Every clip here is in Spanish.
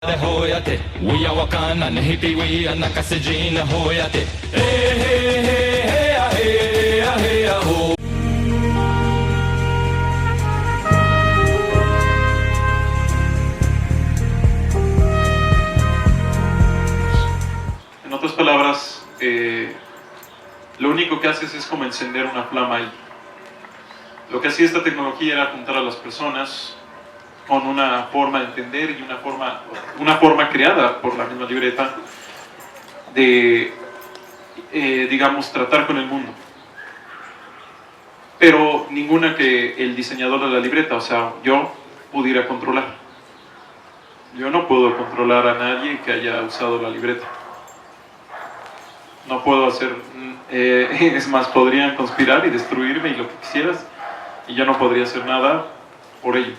होयते उया वकाना नहिति उया नकसजीन होयते हे हे हे हे हे हे हो. En otras palabras, lo único que haces es como encender una flama ahí. Lo que hacía esta tecnología era juntar a las personas con una forma de entender y una forma creada por la misma libreta de, digamos, tratar con el mundo. Pero ninguna que el diseñador de la libreta, o sea, yo, pudiera controlar. Yo no puedo controlar a nadie que haya usado la libreta. No puedo hacer, es más, podrían conspirar y destruirme y lo que quisieras, y yo no podría hacer nada por ello.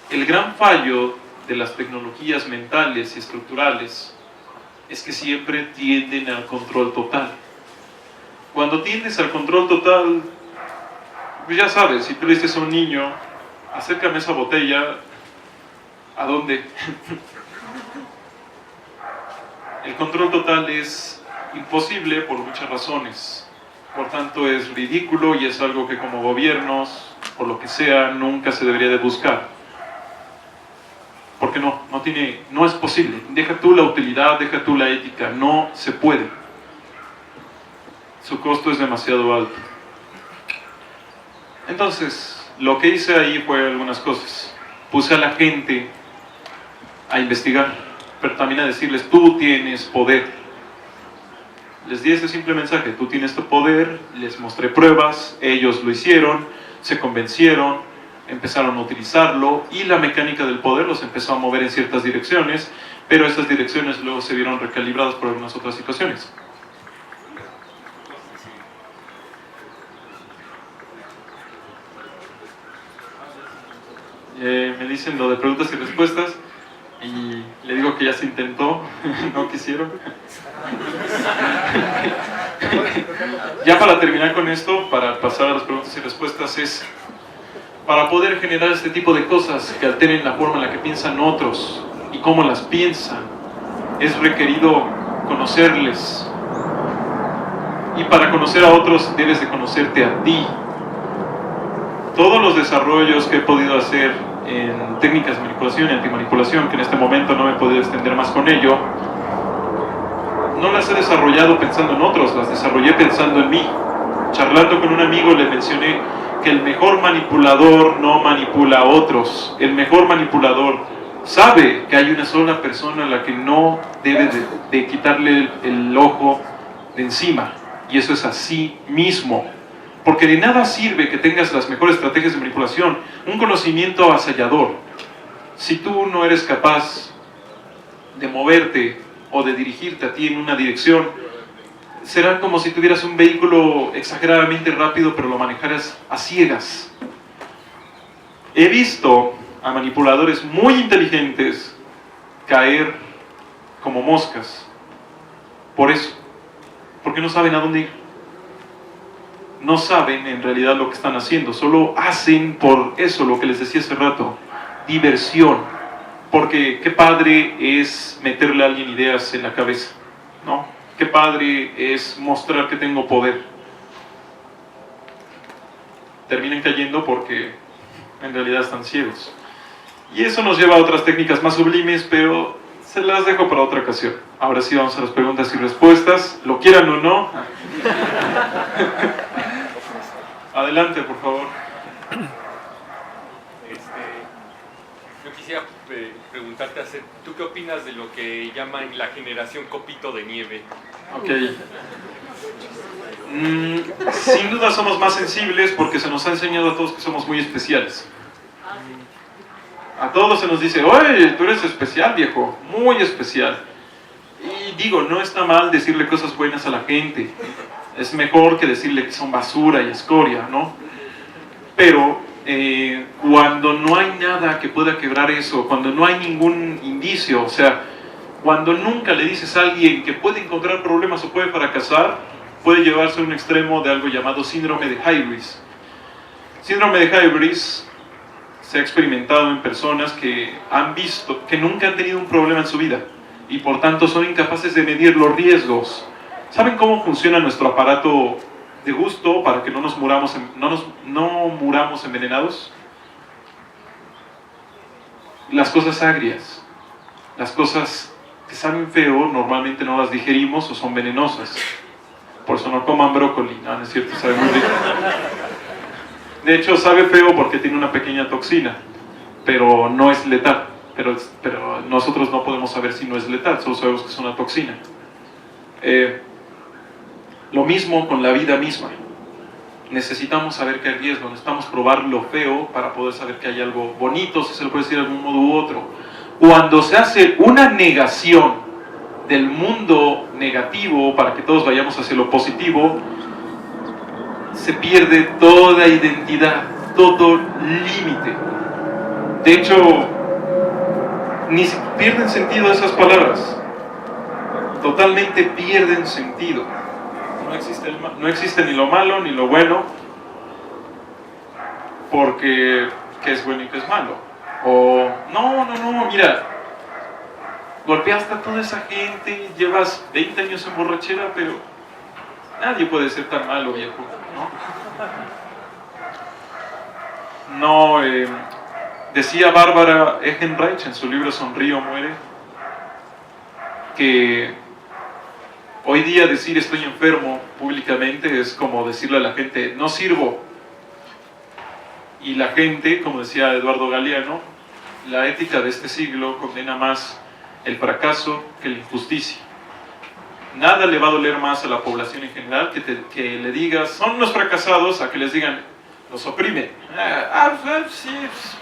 El gran fallo de las tecnologías mentales y estructurales es que siempre tienden al control total. Cuando tiendes al control total, pues ya sabes, si tú le dices a un niño, acércame esa botella, ¿a dónde? El control total es imposible por muchas razones. Por tanto, es ridículo y es algo que como gobiernos, por lo que sea, nunca se debería de buscar. Porque no es posible. Deja tú la utilidad, deja tú la ética, no se puede. Su costo es demasiado alto. Entonces, lo que hice ahí fue algunas cosas. Puse a la gente a investigar, pero también a decirles, tú tienes poder. Les di ese simple mensaje, tú tienes tu poder, les mostré pruebas, ellos lo hicieron, se convencieron, empezaron a utilizarlo y la mecánica del poder los empezó a mover en ciertas direcciones, pero esas direcciones luego se vieron recalibradas por algunas otras situaciones. Me dicen lo de preguntas y respuestas y le digo que ya se intentó, no quisieron. Ya para terminar con esto, para pasar a las preguntas y respuestas, es para poder generar este tipo de cosas que alteren la forma en la que piensan otros y cómo las piensan, es requerido conocerles. Y para conocer a otros debes de conocerte a ti. Todos los desarrollos que he podido hacer en técnicas de manipulación y antimanipulación, que en este momento no me he podido extender más con ello, no las he desarrollado pensando en otros, las desarrollé pensando en mí. Charlando con un amigo le mencioné que el mejor manipulador no manipula a otros. El mejor manipulador sabe que hay una sola persona a la que no debe de quitarle el ojo de encima, y eso es a sí mismo. Porque de nada sirve que tengas las mejores estrategias de manipulación, un conocimiento avasallador, si tú no eres capaz de moverte o de dirigirte a ti en una dirección. Será como si tuvieras un vehículo exageradamente rápido, pero lo manejaras a ciegas. He visto a manipuladores muy inteligentes caer como moscas. Por eso. Porque no saben a dónde ir. No saben en realidad lo que están haciendo. Solo hacen por eso lo que les decía hace rato. Diversión. Porque qué padre es meterle a alguien ideas en la cabeza, ¿no? Qué padre es mostrar que tengo poder. Terminan cayendo porque en realidad están ciegos. Y eso nos lleva a otras técnicas más sublimes, pero se las dejo para otra ocasión. Ahora sí vamos a las preguntas y respuestas, lo quieran o no. Adelante, por favor. Yo quisiera preguntarte, ¿tú qué opinas de lo que llaman la generación copito de nieve? Ok. Sin duda somos más sensibles porque se nos ha enseñado a todos que somos muy especiales. A todos se nos dice, oye, tú eres especial, viejo, muy especial. Y digo, no está mal decirle cosas buenas a la gente. Es mejor que decirle que son basura y escoria, ¿no? Pero cuando no hay nada que pueda quebrar eso, cuando no hay ningún indicio, o sea, cuando nunca le dices a alguien que puede encontrar problemas o puede fracasar, puede llevarse a un extremo de algo llamado síndrome de Hybris. Síndrome de Hybris se ha experimentado en personas que han visto, que nunca han tenido un problema en su vida y por tanto son incapaces de medir los riesgos. ¿Saben cómo funciona nuestro aparato de gusto para que no muramos envenenados? Las cosas agrias, las cosas que saben feo, normalmente no las digerimos o son venenosas. Por eso no coman brócoli, no es cierto, sabe muy rico. De hecho, sabe feo porque tiene una pequeña toxina, pero no es letal. Pero nosotros no podemos saber si no es letal, solo sabemos que es una toxina. Lo mismo con la vida misma. Necesitamos saber que hay riesgo, necesitamos probar lo feo para poder saber que hay algo bonito, si se lo puede decir de algún modo u otro. Cuando se hace una negación del mundo negativo para que todos vayamos hacia lo positivo, se pierde toda identidad, todo límite. De hecho, ni pierden sentido esas palabras. Totalmente pierden sentido. No existe ni lo malo ni lo bueno, porque qué es bueno y qué es malo. O no, mira, golpeaste a toda esa gente, llevas 20 años en borrachera, pero nadie puede ser tan malo, viejo, ¿no? Decía Bárbara Ehrenreich en su libro Sonríe o muere, que hoy día decir estoy enfermo públicamente es como decirle a la gente no sirvo. Y la gente, como decía Eduardo Galeano, la ética de este siglo condena más el fracaso que la injusticia. Nada le va a doler más a la población en general que le digas son unos fracasados a que les digan los oprimen. Sí,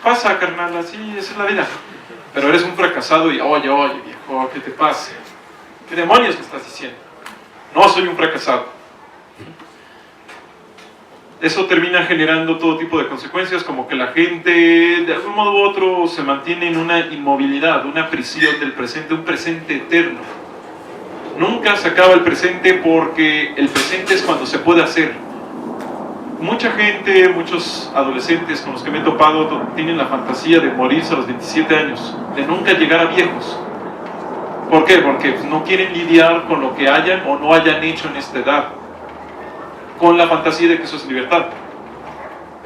pasa carnal, así esa es la vida. Pero eres un fracasado y oye viejo, ¿qué te pasa? ¿Qué demonios me estás diciendo? No soy un fracasado. Eso termina generando todo tipo de consecuencias, como que la gente de algún modo u otro se mantiene en una inmovilidad, una prisión del presente, un presente eterno. Nunca se acaba el presente porque el presente es cuando se puede hacer. Mucha gente, muchos adolescentes con los que me he topado tienen la fantasía de morirse a los 27 años, de nunca llegar a viejos. ¿Por qué? Porque no quieren lidiar con lo que hayan o no hayan hecho en esta edad, con la fantasía de que eso es libertad.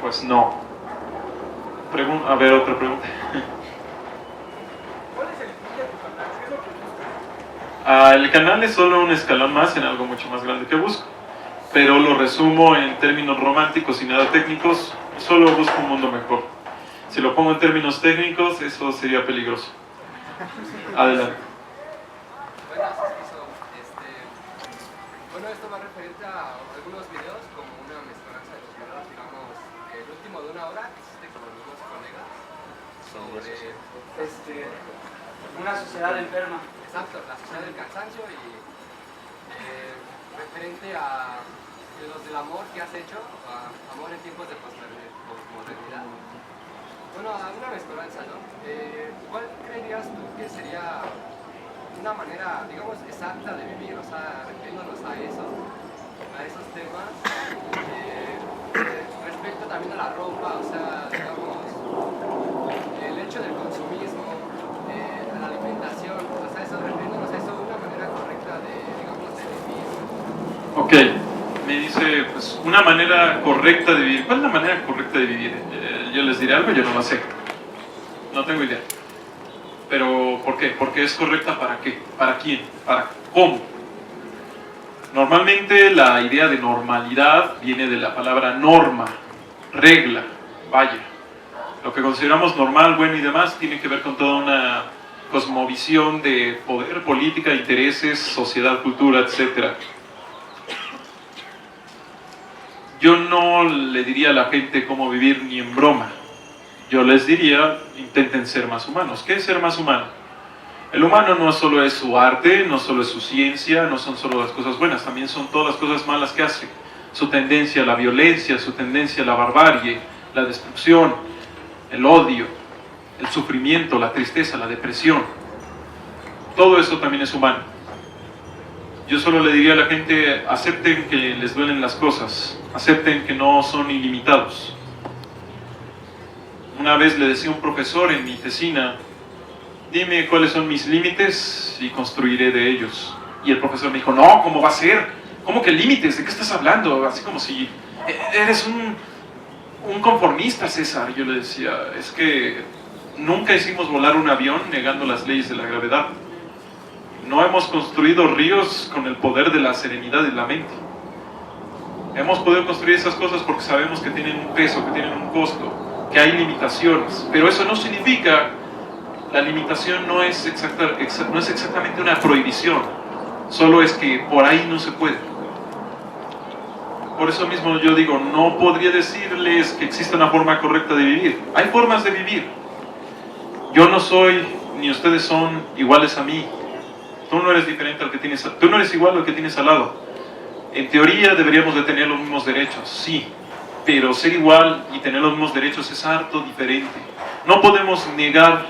Pues no. A ver, otra pregunta. ¿Cuál es el fin de tu canal? ¿Qué es lo que buscas? El canal es solo un escalón más en algo mucho más grande que busco, pero lo resumo en términos románticos y nada técnicos. Solo busco un mundo mejor. Si lo pongo en términos técnicos, eso sería peligroso. Adelante. Bueno, esto va referente a algunos videos, como una mezcolanza de los videos, digamos, el último de una hora que hiciste con algunos colegas sobre Una sociedad enferma. exacto, la sociedad del cansancio y referente a los del amor que has hecho, amor en tiempos de posmodernidad. Bueno, a una mezcolanza, ¿no? ¿Cuál creerías tú que sería una manera, digamos, exacta de vivir, o sea, refiriéndonos a eso, a esos temas, respecto también a la ropa, o sea, digamos, el hecho del consumismo, a la alimentación, o sea, eso, refiriéndonos a eso, una manera correcta de, digamos, de vivir. Ok, me dice, pues, una manera correcta de vivir. ¿Cuál es la manera correcta de vivir? Yo les diré algo, yo no la sé. No tengo idea. Pero, ¿por qué? Porque es correcta ¿para qué? ¿Para quién? ¿Para cómo? Normalmente la idea de normalidad viene de la palabra norma, regla, vaya. Lo que consideramos normal, bueno y demás tiene que ver con toda una cosmovisión de poder, política, intereses, sociedad, cultura, etc. Yo no le diría a la gente cómo vivir ni en broma. Yo les diría, intenten ser más humanos. ¿Qué es ser más humano? El humano no solo es su arte, no solo es su ciencia, no son solo las cosas buenas, también son todas las cosas malas que hace. Su tendencia a la violencia, su tendencia a la barbarie, la destrucción, el odio, el sufrimiento, la tristeza, la depresión. Todo eso también es humano. Yo solo le diría a la gente, acepten que les duelen las cosas, acepten que no son ilimitados. Una vez le decía a un profesor en mi tesina, dime cuáles son mis límites y construiré de ellos. Y el profesor me dijo, no, ¿cómo va a ser? ¿Cómo que límites? ¿De qué estás hablando? Así como si eres un conformista, César. Yo le decía, es que nunca hicimos volar un avión negando las leyes de la gravedad. No hemos construido ríos con el poder de la serenidad de la mente. Hemos podido construir esas cosas porque sabemos que tienen un peso, que tienen un costo, que hay limitaciones. Pero eso no significa, la limitación no es exactamente una prohibición, solo es que por ahí no se puede. Por eso mismo yo digo, no podría decirles que existe una forma correcta de vivir. Hay formas de vivir. Yo no soy, ni ustedes son iguales a mí. Tú no eres diferente al que tienes, tú no eres igual al que tienes al lado. En teoría deberíamos de tener los mismos derechos, sí, pero ser igual y tener los mismos derechos es harto diferente. No podemos negar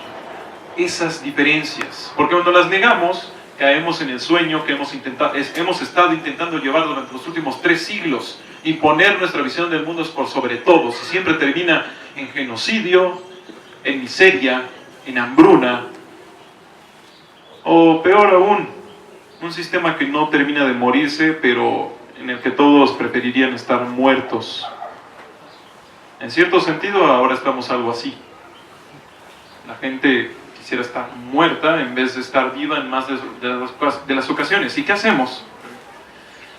esas diferencias, porque cuando las negamos, caemos en el sueño que hemos estado intentando llevar durante los últimos 3 siglos, imponer nuestra visión del mundo por sobre todos, y siempre termina en genocidio, en miseria, en hambruna, o peor aún, un sistema que no termina de morirse, pero en el que todos preferirían estar muertos. En cierto sentido, ahora estamos algo así. La gente quisiera estar muerta en vez de estar viva en más de las ocasiones. ¿Y qué hacemos?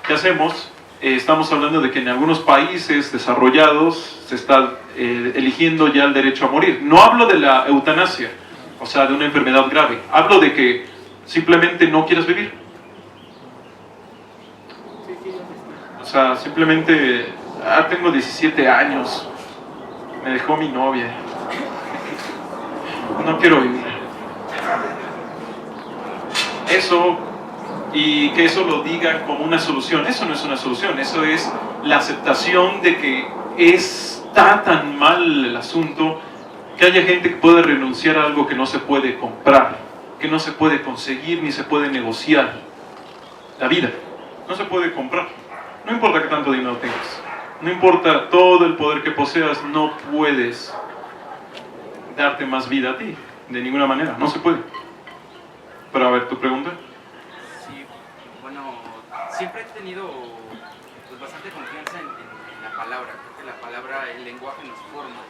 ¿Qué hacemos? Estamos hablando de que en algunos países desarrollados se está eligiendo ya el derecho a morir. No hablo de la eutanasia, o sea, de una enfermedad grave. Hablo de que simplemente no quieres vivir. O sea, simplemente, tengo 17 años, me dejó mi novia, no quiero vivir. Eso, y que eso lo digan como una solución, eso no es una solución, eso es la aceptación de que está tan mal el asunto que haya gente que puede renunciar a algo que no se puede comprar, que no se puede conseguir ni se puede negociar. La vida no se puede comprar. No importa que tanto dinero tengas, no importa todo el poder que poseas, no puedes darte más vida a ti, de ninguna manera, no se puede. Pero a ver, ¿tu pregunta? Sí, bueno, siempre he tenido pues, bastante confianza en la palabra. Creo que la palabra, el lenguaje nos forma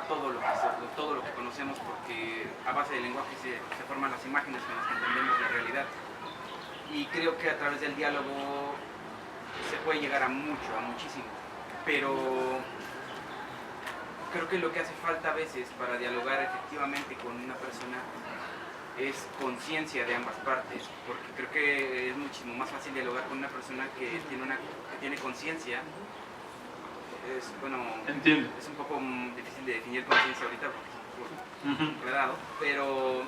todo lo que conocemos, porque a base del lenguaje se forman las imágenes con las que entendemos la realidad. Y creo que a través del diálogo se puede llegar a muchísimo, pero creo que lo que hace falta a veces para dialogar efectivamente con una persona es conciencia de ambas partes, porque creo que es muchísimo más fácil dialogar con una persona que tiene conciencia. Entiendo. Es un poco difícil de definir conciencia ahorita porque es enredado, pero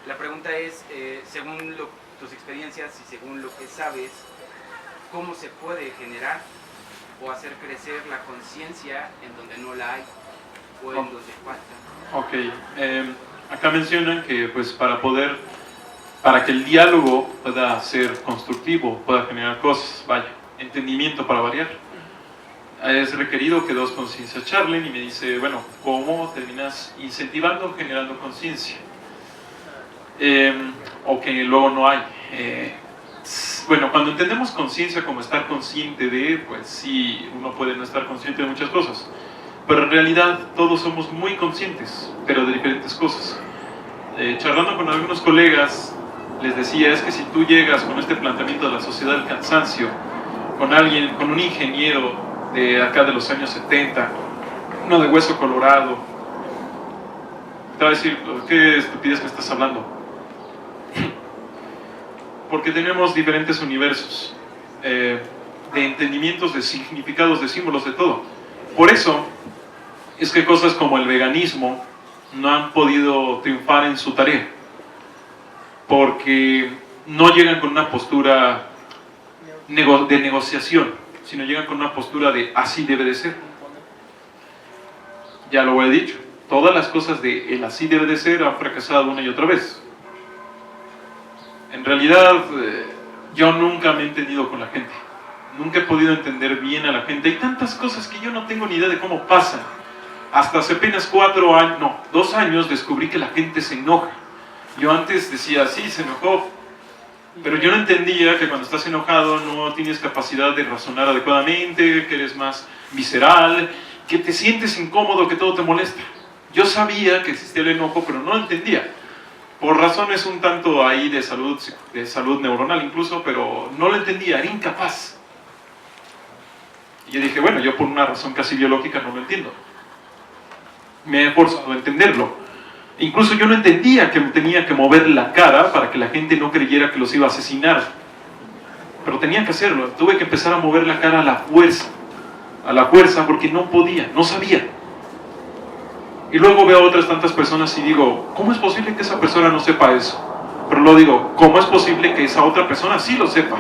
la pregunta es, según tus experiencias y según lo que sabes, ¿cómo se puede generar o hacer crecer la conciencia en donde no la hay o en donde falta? Ok, acá mencionan que pues para que el diálogo pueda ser constructivo, pueda generar cosas, entendimiento para variar, es requerido que 2 conciencias charlen, y me dice, bueno, ¿cómo terminas incentivando, generando conciencia? O que luego no hay. Bueno, cuando entendemos conciencia como estar consciente de, pues sí, uno puede no estar consciente de muchas cosas, pero en realidad todos somos muy conscientes, pero de diferentes cosas. Charlando con algunos colegas, les decía, es que si tú llegas con este planteamiento de la sociedad del cansancio, con un ingeniero de acá de los años 70, uno de hueso colorado, te va a decir, ¿qué estupidez me estás hablando? Porque tenemos diferentes universos de entendimientos, de significados, de símbolos, de todo. Por eso es que cosas como el veganismo no han podido triunfar en su tarea, porque no llegan con una postura de negociación, sino llegan con una postura de así debe de ser. Ya lo he dicho, todas las cosas de el así debe de ser han fracasado una y otra vez. En realidad, yo nunca me he entendido con la gente. Nunca he podido entender bien a la gente. Hay tantas cosas que yo no tengo ni idea de cómo pasan. Hasta hace apenas 2 años descubrí que la gente se enoja. Yo antes decía, sí, se enojó, pero yo no entendía que cuando estás enojado no tienes capacidad de razonar adecuadamente, que eres más visceral, que te sientes incómodo, que todo te molesta. Yo sabía que existía el enojo, pero no lo entendía. Por razones un tanto ahí de salud neuronal incluso, pero no lo entendía, era incapaz. Y yo dije, bueno, yo por una razón casi biológica no lo entiendo. Me he forzado a entenderlo. Incluso yo no entendía que tenía que mover la cara para que la gente no creyera que los iba a asesinar. Pero tenía que hacerlo. Tuve que empezar a mover la cara a la fuerza. A la fuerza porque no podía, no sabía. Y luego veo a otras tantas personas y digo, ¿cómo es posible que esa persona no sepa eso? Pero luego digo, ¿cómo es posible que esa otra persona sí lo sepa?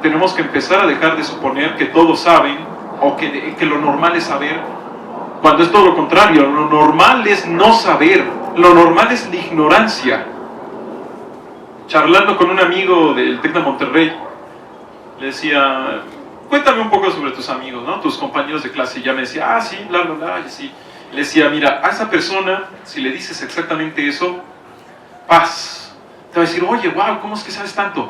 Tenemos que empezar a dejar de suponer que todos saben o que lo normal es saber, cuando es todo lo contrario. Lo normal es no saber, lo normal es la ignorancia. Charlando con un amigo del TEC de Monterrey, le decía, cuéntame un poco sobre tus amigos, ¿no? Tus compañeros de clase. Y ya me decía, sí, bla, bla, bla, y así. Le decía, mira, a esa persona, si le dices exactamente eso, paz. Te va a decir, oye, wow, ¿cómo es que sabes tanto?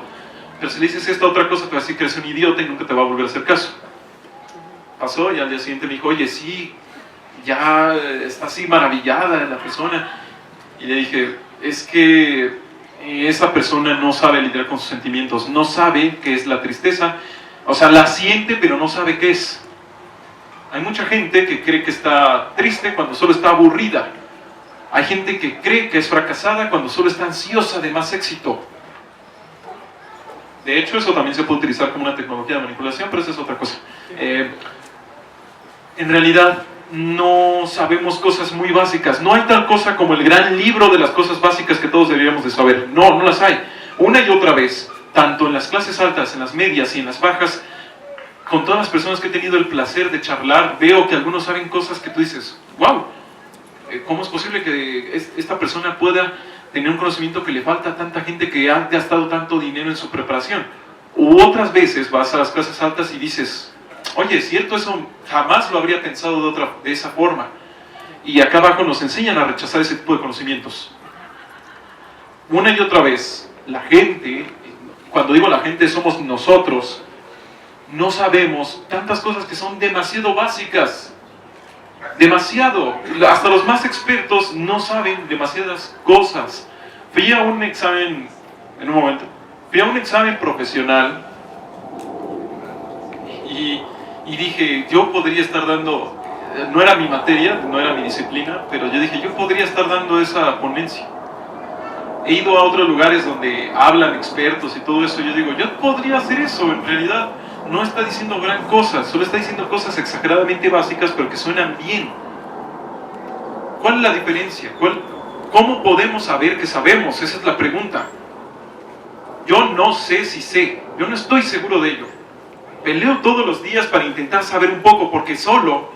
Pero si le dices esta otra cosa, te va a decir que eres un idiota y nunca te va a volver a hacer caso. Pasó y al día siguiente me dijo, oye, sí, ya está así maravillada la persona. Y le dije, es que esa persona no sabe lidiar con sus sentimientos, no sabe qué es la tristeza, o sea, la siente pero no sabe qué es. Hay mucha gente que cree que está triste cuando solo está aburrida. Hay gente que cree que es fracasada cuando solo está ansiosa de más éxito. De hecho, eso también se puede utilizar como una tecnología de manipulación, pero esa es otra cosa. En realidad, no sabemos cosas muy básicas. No hay tal cosa como el gran libro de las cosas básicas que todos deberíamos de saber. No, no las hay. Una y otra vez, tanto en las clases altas, en las medias y en las bajas, con todas las personas que he tenido el placer de charlar, veo que algunos saben cosas que tú dices, wow, ¿cómo es posible que esta persona pueda tener un conocimiento que le falta a tanta gente que ha gastado tanto dinero en su preparación? U otras veces vas a las clases altas y dices, oye, es cierto, eso jamás lo habría pensado de esa forma. Y acá abajo nos enseñan a rechazar ese tipo de conocimientos. Una y otra vez, la gente, cuando digo la gente somos nosotros, no sabemos tantas cosas que son demasiado básicas. Demasiado. Hasta los más expertos no saben demasiadas cosas. Fui a un examen, fui a un examen profesional y dije, yo podría estar dando, no era mi materia, no era mi disciplina, pero yo dije, yo podría estar dando esa ponencia. He ido a otros lugares donde hablan expertos y todo eso, y yo digo, yo podría hacer eso. En realidad no está diciendo gran cosa, solo está diciendo cosas exageradamente básicas, pero que suenan bien. ¿Cuál es la diferencia? ¿Cómo podemos saber que sabemos? Esa es la pregunta. Yo no sé si sé, yo no estoy seguro de ello. Peleo todos los días para intentar saber un poco, porque solo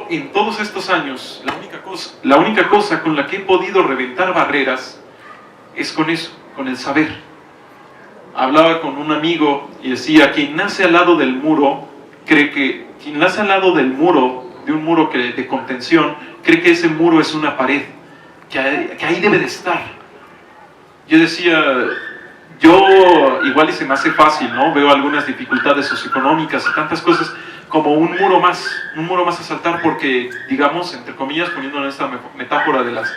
en todos estos años, la única cosa con la que he podido reventar barreras es con eso, con el saber. Hablaba con un amigo y decía, quien nace al lado del muro, de un muro de contención, cree que ese muro es una pared, que ahí debe de estar. Yo decía, yo igual y se me hace fácil, ¿no? Veo algunas dificultades socioeconómicas y tantas cosas como un muro más a saltar, porque, digamos, entre comillas, poniéndolo en esta metáfora de las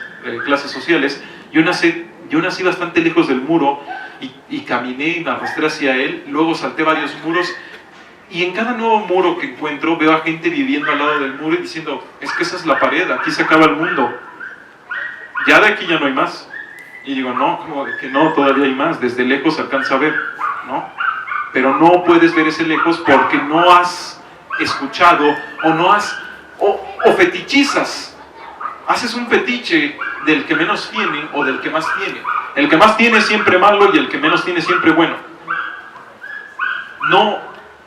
clases sociales, yo nací bastante lejos del muro y caminé y me arrastré hacia él, luego salté varios muros, y en cada nuevo muro que encuentro veo a gente viviendo al lado del muro y diciendo, es que esa es la pared, aquí se acaba el mundo, ya de aquí ya no hay más. Y digo, no, como de que no, todavía hay más, desde lejos se alcanza a ver, ¿no? Pero no puedes ver ese lejos porque no has escuchado o fetichizas. Haces un fetiche del que menos tiene o del que más tiene. El que más tiene es siempre malo y el que menos tiene siempre bueno. No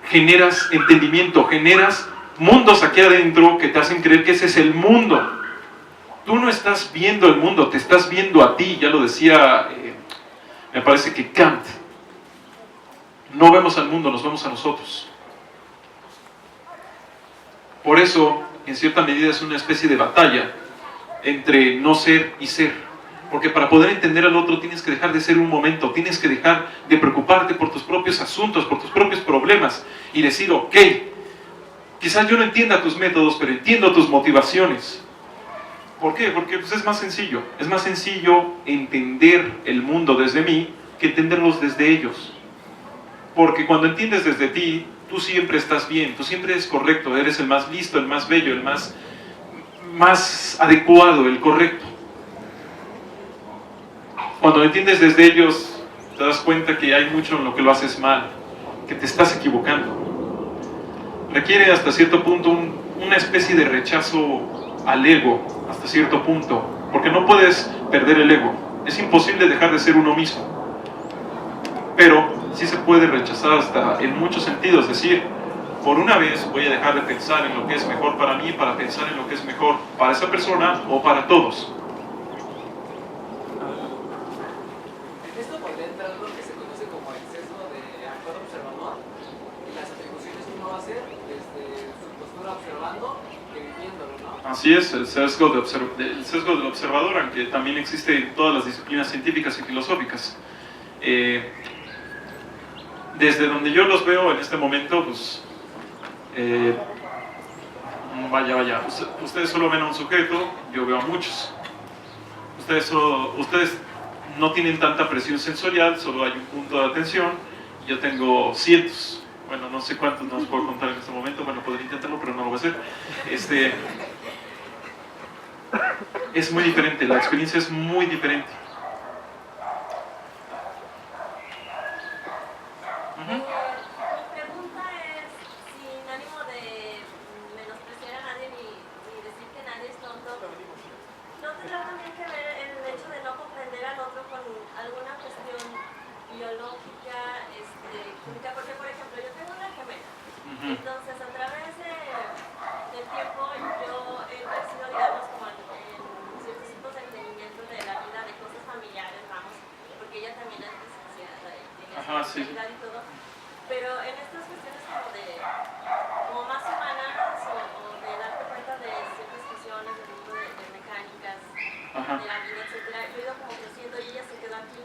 generas entendimiento, generas mundos aquí adentro que te hacen creer que ese es el mundo. Tú no estás viendo el mundo, te estás viendo a ti, ya lo decía, me parece que Kant. No vemos al mundo, nos vemos a nosotros. Por eso, en cierta medida, es una especie de batalla entre no ser y ser. Porque para poder entender al otro tienes que dejar de ser un momento, tienes que dejar de preocuparte por tus propios asuntos, por tus propios problemas y decir, ok, quizás yo no entienda tus métodos, pero entiendo tus motivaciones. ¿Por qué? Porque pues, es más sencillo entender el mundo desde mí que entenderlos desde ellos. Porque cuando entiendes desde ti, tú siempre estás bien, tú siempre eres correcto, eres el más listo, el más bello, el más adecuado, el correcto. Cuando lo entiendes desde ellos, te das cuenta que hay mucho en lo que lo haces mal, que te estás equivocando. Requiere hasta cierto punto una especie de rechazo al ego, hasta cierto punto, porque no puedes perder el ego. Es imposible dejar de ser uno mismo. Pero sí se puede rechazar hasta en muchos sentidos, es decir, por una vez voy a dejar de pensar en lo que es mejor para mí para pensar en lo que es mejor para esa persona o para todos. Esto podría entrar lo que se conoce como el sesgo de actuar observador y las atribuciones que uno va a hacer desde su postura observando que viviéndolo, ¿no? Así es, el sesgo del observador, aunque también existe en todas las disciplinas científicas y filosóficas. Desde donde yo los veo en este momento, pues, vaya, ustedes solo ven a un sujeto, yo veo a muchos. Ustedes no tienen tanta presión sensorial, solo hay un punto de atención, yo tengo cientos, bueno, no sé cuántos, no os puedo contar en este momento, bueno, podría intentarlo, pero no lo voy a hacer. Es muy diferente, la experiencia es muy diferente. Mi pregunta es, sin ánimo de menospreciar a nadie ni decir que nadie es tonto, ¿no tendrá también que ver el hecho de no comprender al otro con alguna cuestión biológica, química? Porque, por ejemplo, yo tengo una gemela, entonces a través del tiempo yo he crecido, digamos, como en ciertos tipos de entendimiento de la vida, de cosas familiares, vamos, porque ella también es licenciada y tiene su actividad y todo. Pero en estas cuestiones como más humanas o de darte cuenta de ciertas cuestiones del mundo de mecánicas, de la vida, etcétera, yo he ido como creciendo y ella se quedó aquí.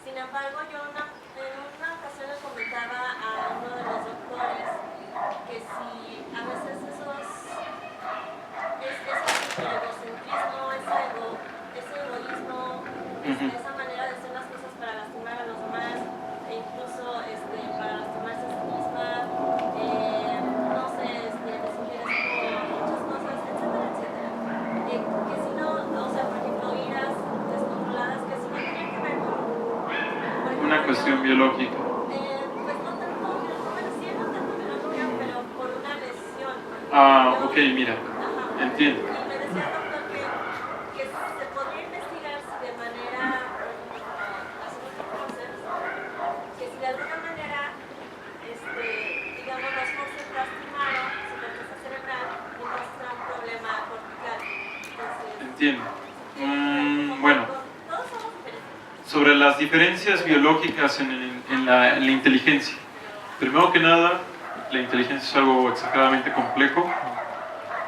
Sin embargo, yo en una ocasión le comentaba a uno de los doctores que si a veces ese egocentrismo, ese egoísmo, esa manera de hacer las cosas para lastimar a los demás, e incluso para lastimarse a sí misma, no sé, desingerir muchas cosas, etcétera, etcétera. Que si no, o sea, por ejemplo, iras descontroladas, que si no tenían que ver con Una cuestión biológica. Pues no tanto biología, no tanto biología, pero por una lesión. Ok, mira, entiendo. Y me decía el doctor que se podría investigar si de manera, que si de alguna manera, digamos, las fosas lastimaron su corteza cerebral, entonces era un problema cortical. Entonces, Entiendo. Bueno, todos somos diferentes. sobre las diferencias biológicas en la inteligencia. Primero que nada, la inteligencia es algo exageradamente complejo,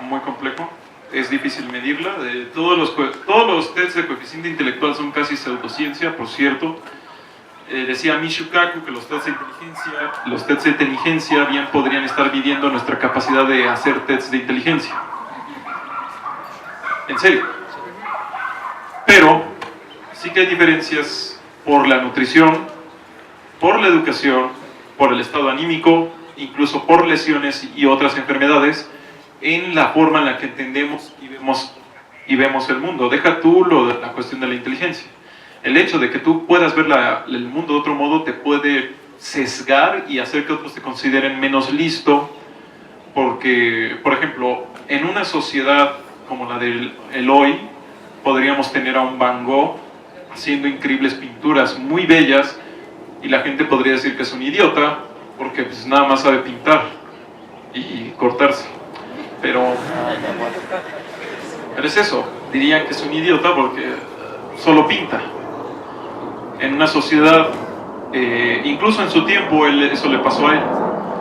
muy complejo. Es difícil medirla. Todos los tests de coeficiente intelectual son casi pseudociencia, por cierto. Decía Michio Kaku que los tests de inteligencia bien podrían estar midiendo nuestra capacidad de hacer tests de inteligencia. En serio. Pero sí que hay diferencias por la nutrición, por la educación, por el estado anímico, incluso por lesiones y otras enfermedades, en la forma en la que entendemos y vemos el mundo. Deja tú la cuestión de la inteligencia. El hecho de que tú puedas ver el mundo de otro modo te puede sesgar y hacer que otros te consideren menos listo, porque, por ejemplo, en una sociedad como la del hoy, podríamos tener a un Van Gogh haciendo increíbles pinturas muy bellas y la gente podría decir que es un idiota porque pues nada más sabe pintar y cortarse. Pero es eso, dirían que es un idiota porque solo pinta. En una sociedad, incluso en su tiempo, eso le pasó a él.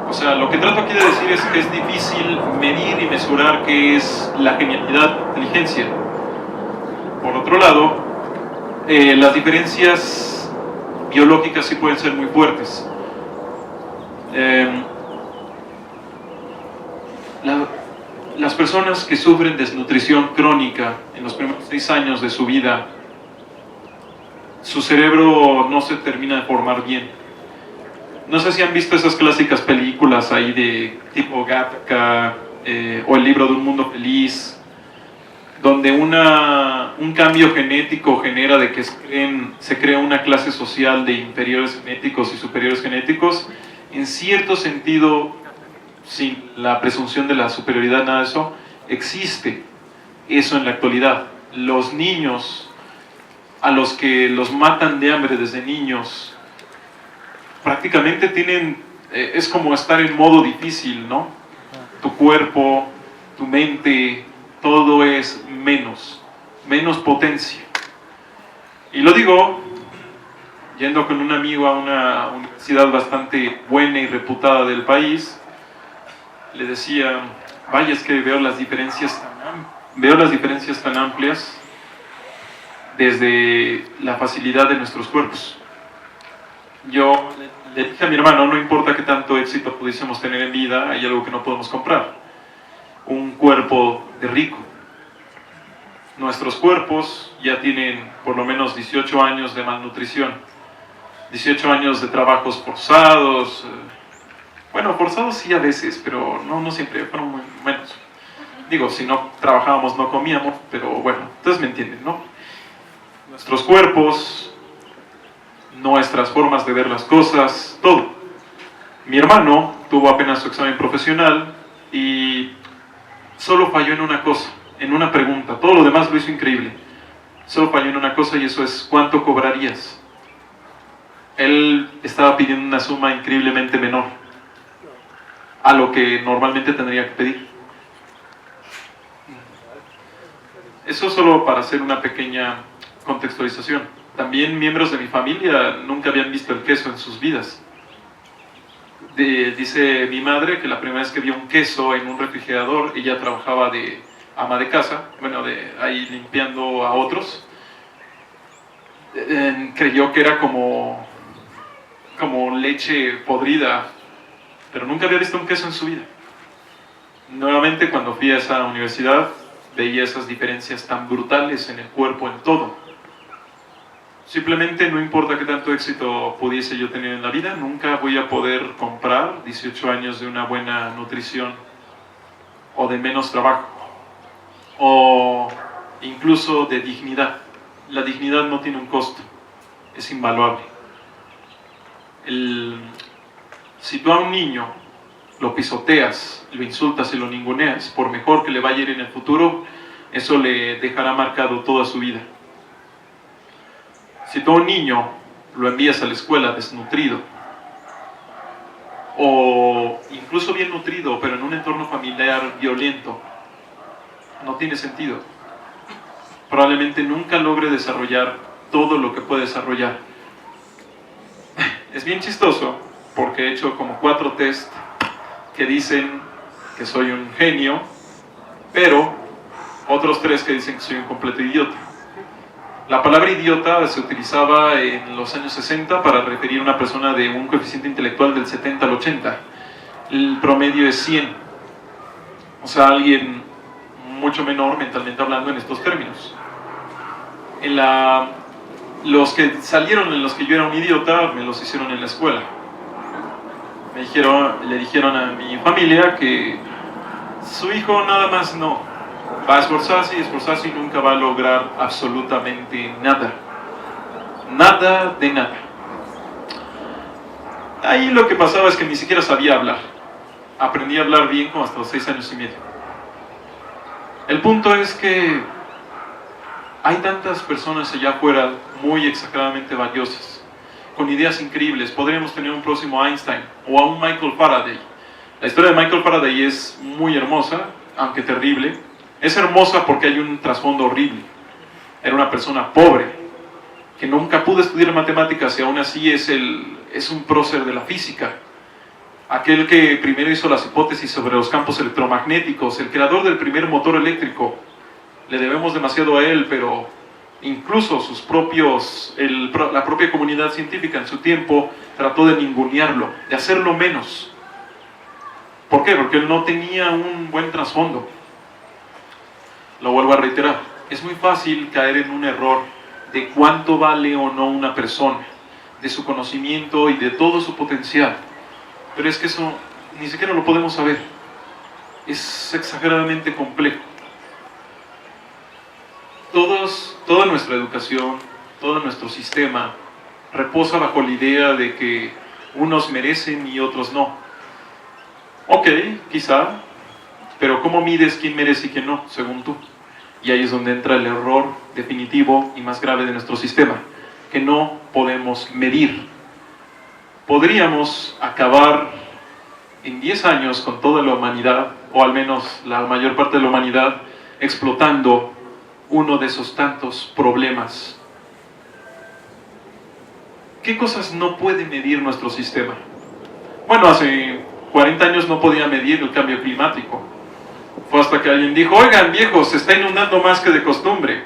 O sea, lo que trato aquí de decir es que es difícil medir y mesurar qué es la genialidad, la inteligencia. Por otro lado, las diferencias biológicas sí pueden ser muy fuertes. Las personas que sufren desnutrición crónica en los primeros 6 años de su vida, su cerebro no se termina de formar bien. No sé si han visto esas clásicas películas ahí de tipo Gattaca o El libro de un mundo feliz, donde un cambio genético genera de que se crea una clase social de inferiores genéticos y superiores genéticos. En cierto sentido, sin la presunción de la superioridad, nada de eso, existe eso en la actualidad. Los niños a los que los matan de hambre desde niños, prácticamente es como estar en modo difícil, ¿no? Tu cuerpo, tu mente, todo es menos potencia. Y lo digo yendo con un amigo a una universidad bastante buena y reputada del país. Le decía, vaya, es que veo las diferencias tan amplias desde la facilidad de nuestros cuerpos. Yo le dije a mi hermano, no importa qué tanto éxito pudiésemos tener en vida, hay algo que no podemos comprar: un cuerpo de rico. Nuestros cuerpos ya tienen por lo menos 18 años de malnutrición, 18 años de trabajos forzados. Bueno, forzados sí a veces, pero no siempre, fueron muy menos. Digo, si no trabajábamos no comíamos, pero bueno, ustedes me entienden, ¿no? Nuestros cuerpos, nuestras formas de ver las cosas, todo. Mi hermano tuvo apenas su examen profesional y solo falló en una cosa, en una pregunta. Todo lo demás lo hizo increíble. Solo falló en una cosa, y eso es: ¿cuánto cobrarías? Él estaba pidiendo una suma increíblemente menor a lo que normalmente tendría que pedir. Eso solo para hacer una pequeña contextualización. También miembros de mi familia nunca habían visto el queso en sus vidas. Dice mi madre que la primera vez que vio un queso en un refrigerador, ella trabajaba de ama de casa, bueno, ahí limpiando a otros, creyó que era como leche podrida, pero nunca había visto un queso en su vida. Nuevamente, cuando fui a esa universidad, veía esas diferencias tan brutales en el cuerpo, en todo. Simplemente no importa qué tanto éxito pudiese yo tener en la vida, nunca voy a poder comprar 18 años de una buena nutrición, o de menos trabajo, o incluso de dignidad. La dignidad no tiene un costo, es invaluable. Si tú a un niño lo pisoteas, lo insultas y lo ninguneas, por mejor que le vaya a ir en el futuro, eso le dejará marcado toda su vida. Si tú a un niño lo envías a la escuela desnutrido, o incluso bien nutrido, pero en un entorno familiar violento, no tiene sentido. Probablemente nunca logre desarrollar todo lo que puede desarrollar. Es bien chistoso, porque he hecho como 4 test que dicen que soy un genio, pero otros 3 que dicen que soy un completo idiota. La palabra idiota se utilizaba en los años 60 para referir a una persona de un coeficiente intelectual del 70 al 80. El promedio es 100. O sea, alguien mucho menor mentalmente hablando en estos términos. Los que salieron en los que yo era un idiota, me los hicieron en la escuela. Le dijeron a mi familia que su hijo nada más no va a esforzarse y nunca va a lograr absolutamente nada. Nada de nada. Ahí lo que pasaba es que ni siquiera sabía hablar. Aprendí a hablar bien como hasta los 6 años y medio. El punto es que hay tantas personas allá afuera muy exageradamente valiosas, con ideas increíbles. Podríamos tener un próximo Einstein o a un Michael Faraday. La historia de Michael Faraday es muy hermosa, aunque terrible. Es hermosa porque hay un trasfondo horrible. Era una persona pobre, que nunca pudo estudiar matemáticas y aún así es un prócer de la física. aquel que primero hizo las hipótesis sobre los campos electromagnéticos, el creador del primer motor eléctrico. Le debemos demasiado a él, pero incluso la propia comunidad científica en su tiempo trató de ningunearlo, de hacerlo menos. ¿Por qué? Porque él no tenía un buen trasfondo. Lo vuelvo a reiterar, es muy fácil caer en un error de cuánto vale o no una persona, de su conocimiento y de todo su potencial. Pero es que eso ni siquiera lo podemos saber. Es exageradamente complejo. Toda nuestra educación, todo nuestro sistema reposa bajo la idea de que unos merecen y otros no. Ok, quizá, pero ¿cómo mides quién merece y quién no, según tú? Y ahí es donde entra el error definitivo y más grave de nuestro sistema, que no podemos medir. Podríamos acabar en 10 años con toda la humanidad, o al menos la mayor parte de la humanidad, explotando uno de esos tantos problemas. ¿Qué cosas no puede medir nuestro sistema? Bueno, hace 40 años no podía medir el cambio climático. Fue hasta que alguien dijo, oigan viejos, se está inundando más que de costumbre,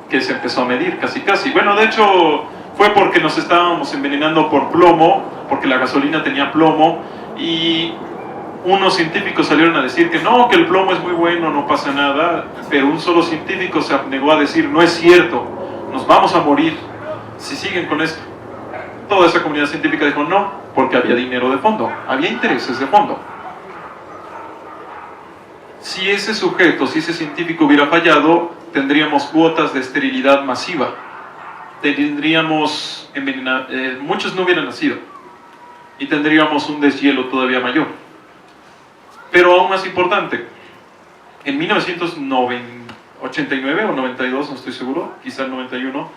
que se empezó a medir casi. Bueno, de hecho fue porque nos estábamos envenenando por plomo, porque la gasolina tenía plomo, y unos científicos salieron a decir que no, que el plomo es muy bueno, no pasa nada, pero un solo científico se negó a decir, no es cierto, nos vamos a morir si siguen con esto. Toda esa comunidad científica dijo no, porque había dinero de fondo, había intereses de fondo. Si ese sujeto, si ese científico hubiera fallado, tendríamos cuotas de esterilidad masiva, tendríamos muchos no hubieran nacido, y tendríamos un deshielo todavía mayor. Pero aún más importante, en 1989 o 92, no estoy seguro, quizá el 91,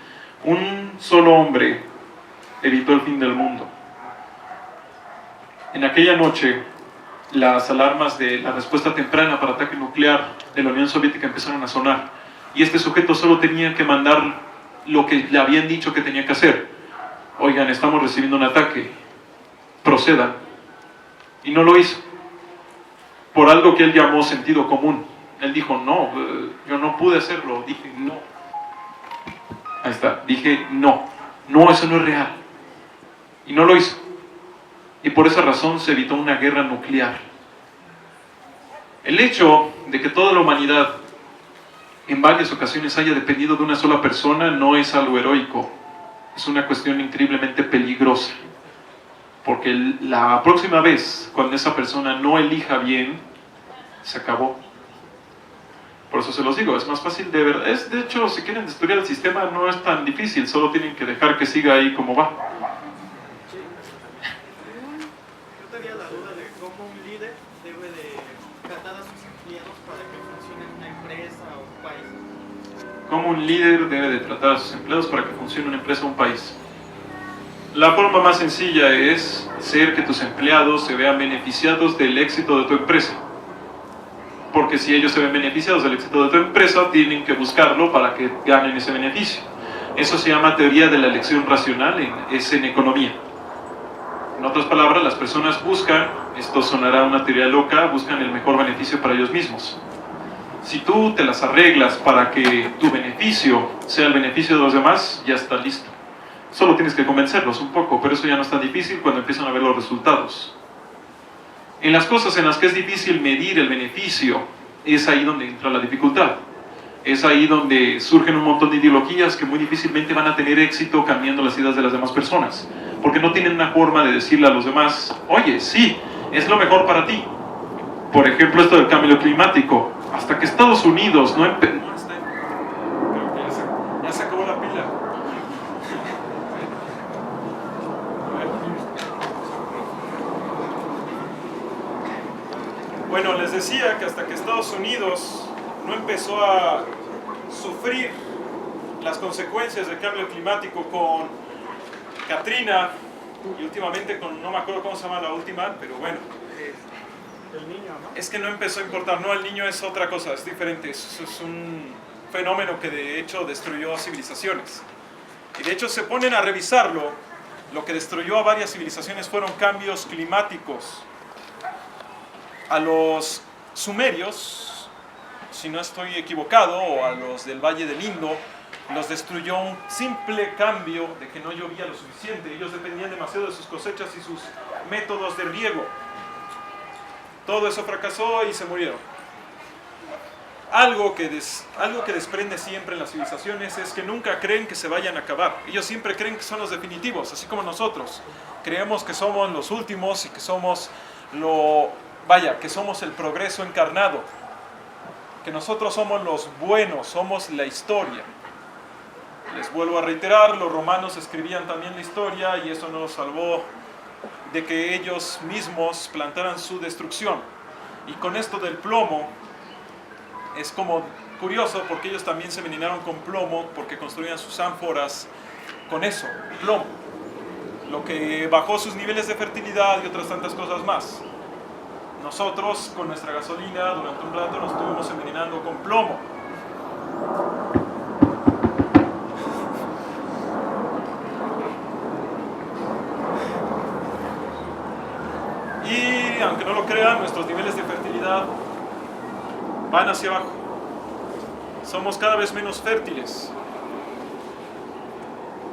un solo hombre evitó el fin del mundo. En aquella noche, las alarmas de la respuesta temprana para ataque nuclear de la Unión Soviética empezaron a sonar, y este sujeto solo tenía que mandar lo que le habían dicho que tenía que hacer. Oigan, estamos recibiendo un ataque, procedan. Y no lo hizo, por algo que él llamó sentido común. Él dijo, no, yo no pude hacerlo, dije no. Ahí está, dije no, eso no es real. Y no lo hizo. Y por esa razón se evitó una guerra nuclear. El hecho de que toda la humanidad en varias ocasiones haya dependido de una sola persona no es algo heroico, es una cuestión increíblemente peligrosa. Porque la próxima vez, cuando esa persona no elija bien, se acabó. Por eso se los digo, es más fácil de ver. De hecho, si quieren destruir el sistema no es tan difícil, solo tienen que dejar que siga ahí como va. Yo tenía la duda de cómo un líder debe de tratar a sus empleados para que funcione una empresa o un país. ¿Cómo un líder debe de tratar a sus empleados para que funcione una empresa o un país? La forma más sencilla es hacer que tus empleados se vean beneficiados del éxito de tu empresa. Porque si ellos se ven beneficiados del éxito de tu empresa, tienen que buscarlo para que ganen ese beneficio. Eso se llama teoría de la elección racional, es en economía. En otras palabras, las personas buscan, esto sonará una teoría loca, buscan el mejor beneficio para ellos mismos. Si tú te las arreglas para que tu beneficio sea el beneficio de los demás, ya está listo. Solo tienes que convencerlos un poco, pero eso ya no es tan difícil cuando empiezan a ver los resultados. En las cosas en las que es difícil medir el beneficio, es ahí donde entra la dificultad. Es ahí donde surgen un montón de ideologías que muy difícilmente van a tener éxito cambiando las ideas de las demás personas. Porque no tienen una forma de decirle a los demás, oye, sí, es lo mejor para ti. Por ejemplo, esto del cambio climático. Hasta que Estados Unidos no empezó... Ya se acabó la pila. Bueno, les decía que hasta que Estados Unidos no empezó a sufrir las consecuencias del cambio climático con Katrina y últimamente con, no me acuerdo cómo se llama la última, pero bueno. El niño, ¿no? Es que no empezó a importar, no, el niño es otra cosa, es diferente, es un fenómeno que de hecho destruyó civilizaciones. Y de hecho se ponen a revisarlo, lo que destruyó a varias civilizaciones fueron cambios climáticos. a los sumerios, si no estoy equivocado, o a los del Valle del Indo, los destruyó un simple cambio de que no llovía lo suficiente. Ellos dependían demasiado de sus cosechas y sus métodos de riego. Todo eso fracasó y se murieron. Algo que desprende siempre en las civilizaciones es que nunca creen que se vayan a acabar. Ellos siempre creen que son los definitivos, así como nosotros. Creemos que somos los últimos y que somos que somos el progreso encarnado. Que nosotros somos los buenos, somos la historia. Les vuelvo a reiterar, los romanos escribían también la historia y eso nos salvó de que ellos mismos plantaran su destrucción. Y con esto del plomo, es como curioso porque ellos también se envenenaron con plomo porque construían sus ánforas con eso, plomo. Lo que bajó sus niveles de fertilidad y otras tantas cosas más. Nosotros con nuestra gasolina durante un rato nos estuvimos envenenando con plomo. Y aunque no lo crean, nuestros niveles de fertilidad van hacia abajo. Somos cada vez menos fértiles.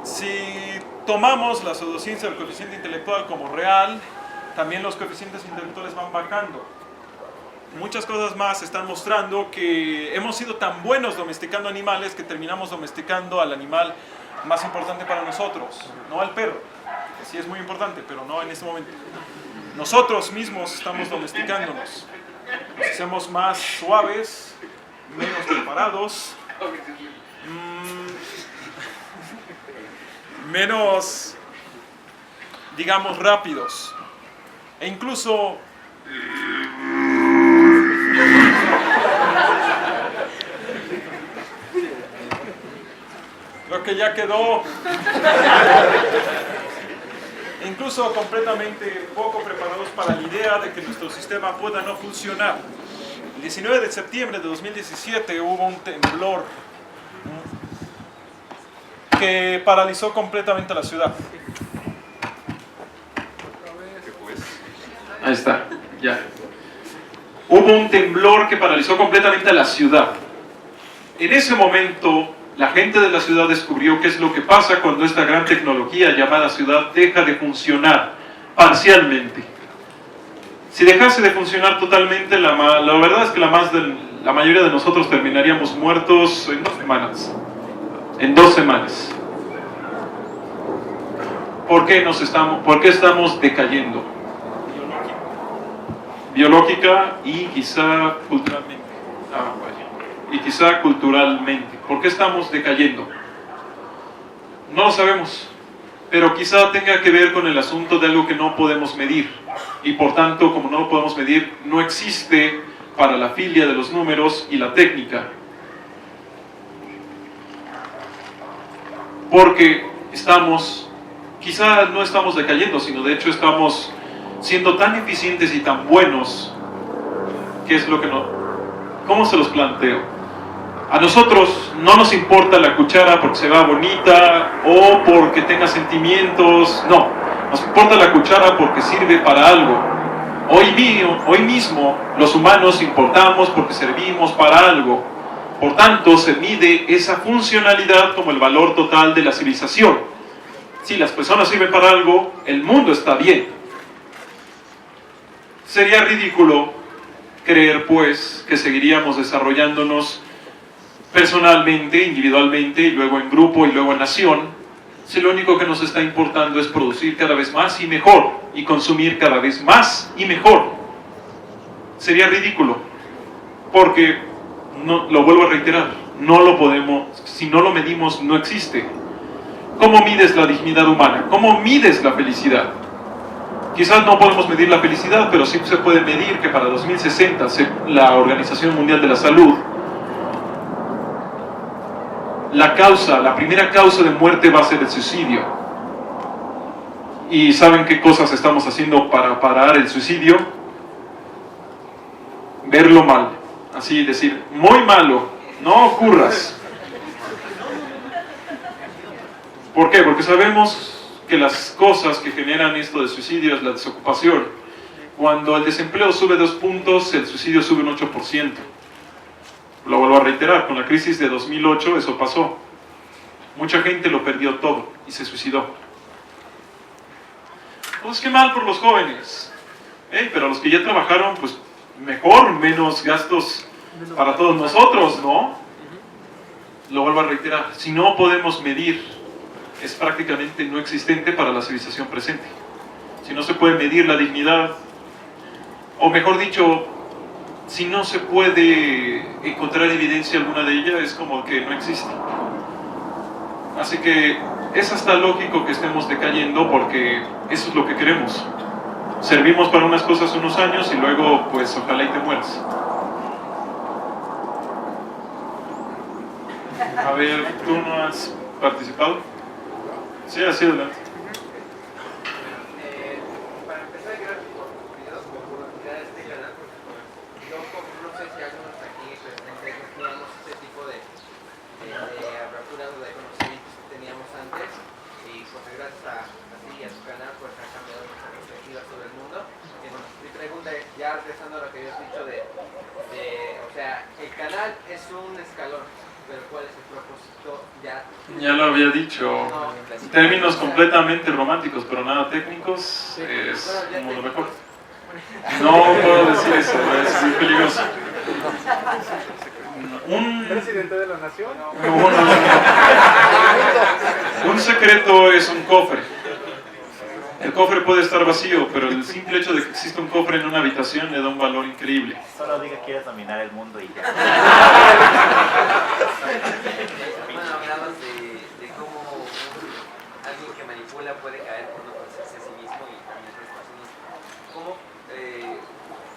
Si tomamos la pseudociencia del coeficiente intelectual como real, también los coeficientes intelectuales van bajando. Muchas cosas más están mostrando que hemos sido tan buenos domesticando animales que terminamos domesticando al animal más importante para nosotros, no al perro. Sí es muy importante, pero no en este momento. Nosotros mismos estamos domesticándonos. Nos hacemos más suaves, menos preparados, menos, digamos, rápidos. E incluso lo que ya quedó incluso completamente poco preparados para la idea de que nuestro sistema pueda no funcionar. El 19 de septiembre de 2017 hubo un temblor que paralizó completamente la ciudad. Ahí está, ya. Hubo un temblor que paralizó completamente la ciudad. En ese momento, la gente de la ciudad descubrió qué es lo que pasa cuando esta gran tecnología llamada ciudad deja de funcionar parcialmente. Si dejase de funcionar totalmente, la verdad es que la mayoría de nosotros terminaríamos muertos en 2 semanas. En 2 semanas. ¿Por qué estamos decayendo? Biológica y quizá culturalmente. Y quizá culturalmente. ¿Por qué estamos decayendo? No lo sabemos, pero quizá tenga que ver con el asunto de algo que no podemos medir. Y por tanto, como no lo podemos medir, no existe para la filia de los números y la técnica. Porque quizá no estamos decayendo, sino de hecho estamos siendo tan eficientes y tan buenos, que es lo que no... ¿Cómo se los planteo? A nosotros no nos importa la cuchara porque se vea bonita o porque tenga sentimientos, no. Nos importa la cuchara porque sirve para algo. Hoy mismo los humanos importamos porque servimos para algo. Por tanto, se mide esa funcionalidad como el valor total de la civilización. Si las personas sirven para algo, el mundo está bien. Sería ridículo creer, pues, que seguiríamos desarrollándonos personalmente, individualmente, y luego en grupo, y luego en nación, si lo único que nos está importando es producir cada vez más y mejor, y consumir cada vez más y mejor. Sería ridículo, porque, lo vuelvo a reiterar, no lo podemos, si no lo medimos, no existe. ¿Cómo mides la dignidad humana? ¿Cómo mides la felicidad? Quizás no podemos medir la felicidad, pero sí se puede medir que para 2060 la Organización Mundial de la Salud, la primera causa de muerte va a ser el suicidio. ¿Y saben qué cosas estamos haciendo para parar el suicidio? Verlo mal, así decir, muy malo, no ocurras. ¿Por qué? Porque sabemos que las cosas que generan esto de suicidio es la desocupación. Cuando el desempleo sube 2 puntos, el suicidio sube un 8%. Lo vuelvo a reiterar, con la crisis de 2008 eso pasó. Mucha gente lo perdió todo y se suicidó. Pues qué mal por los jóvenes. Pero los que ya trabajaron, pues mejor, menos gastos para todos nosotros, ¿no? Lo vuelvo a reiterar, si no podemos medir, es prácticamente no existente para la civilización presente. Si no se puede medir la dignidad, o mejor dicho, si no se puede encontrar evidencia alguna de ella, es como que no existe. Así que es hasta lógico que estemos decayendo, porque eso es lo que queremos. Servimos para unas cosas unos años y luego, pues, ojalá y te mueras. A ver, ¿tú no has participado? Sí, así adelante. Para empezar, gracias por tus videos, por publicidad de este canal, porque yo no sé si algunos aquí presentes no teníamos ese tipo de apertura de conocimientos que teníamos antes, y pues gracias a ti y a tu canal pues ha cambiado nuestra perspectiva sobre el mundo. Y bueno, mi pregunta es, ya regresando a lo que habías dicho o sea, el canal es un escalón, pero ¿cuál es el propósito? Ya lo había dicho, términos completamente románticos, pero nada técnicos, es como lo mejor. No puedo decir eso, es muy peligroso. ¿Presidente de la nación? Un secreto es un cofre. El cofre puede estar vacío, pero el simple hecho de que exista un cofre en una habitación le da un valor increíble. Solo diga que quieres dominar el mundo y ya. Bueno, hablabas de cómo alguien que manipula puede caer por no conocerse a sí mismo y también otras personas.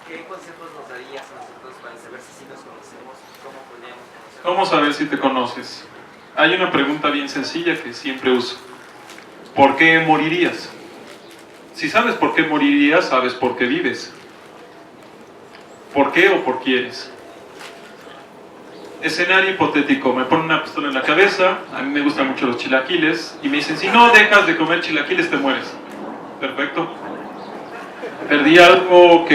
¿Qué consejos nos darías a nosotros para saber si nos conocemos? ¿Cómo podríamos conocernos? ¿Cómo saber si te conoces? Hay una pregunta bien sencilla que siempre uso. ¿Por qué morirías? Si sabes por qué morirías, sabes por qué vives. ¿Por qué o por quieres? Escenario hipotético, me ponen una pistola en la cabeza, a mí me gustan mucho los chilaquiles, y me dicen, si no dejas de comer chilaquiles te mueres. Perfecto. Perdí algo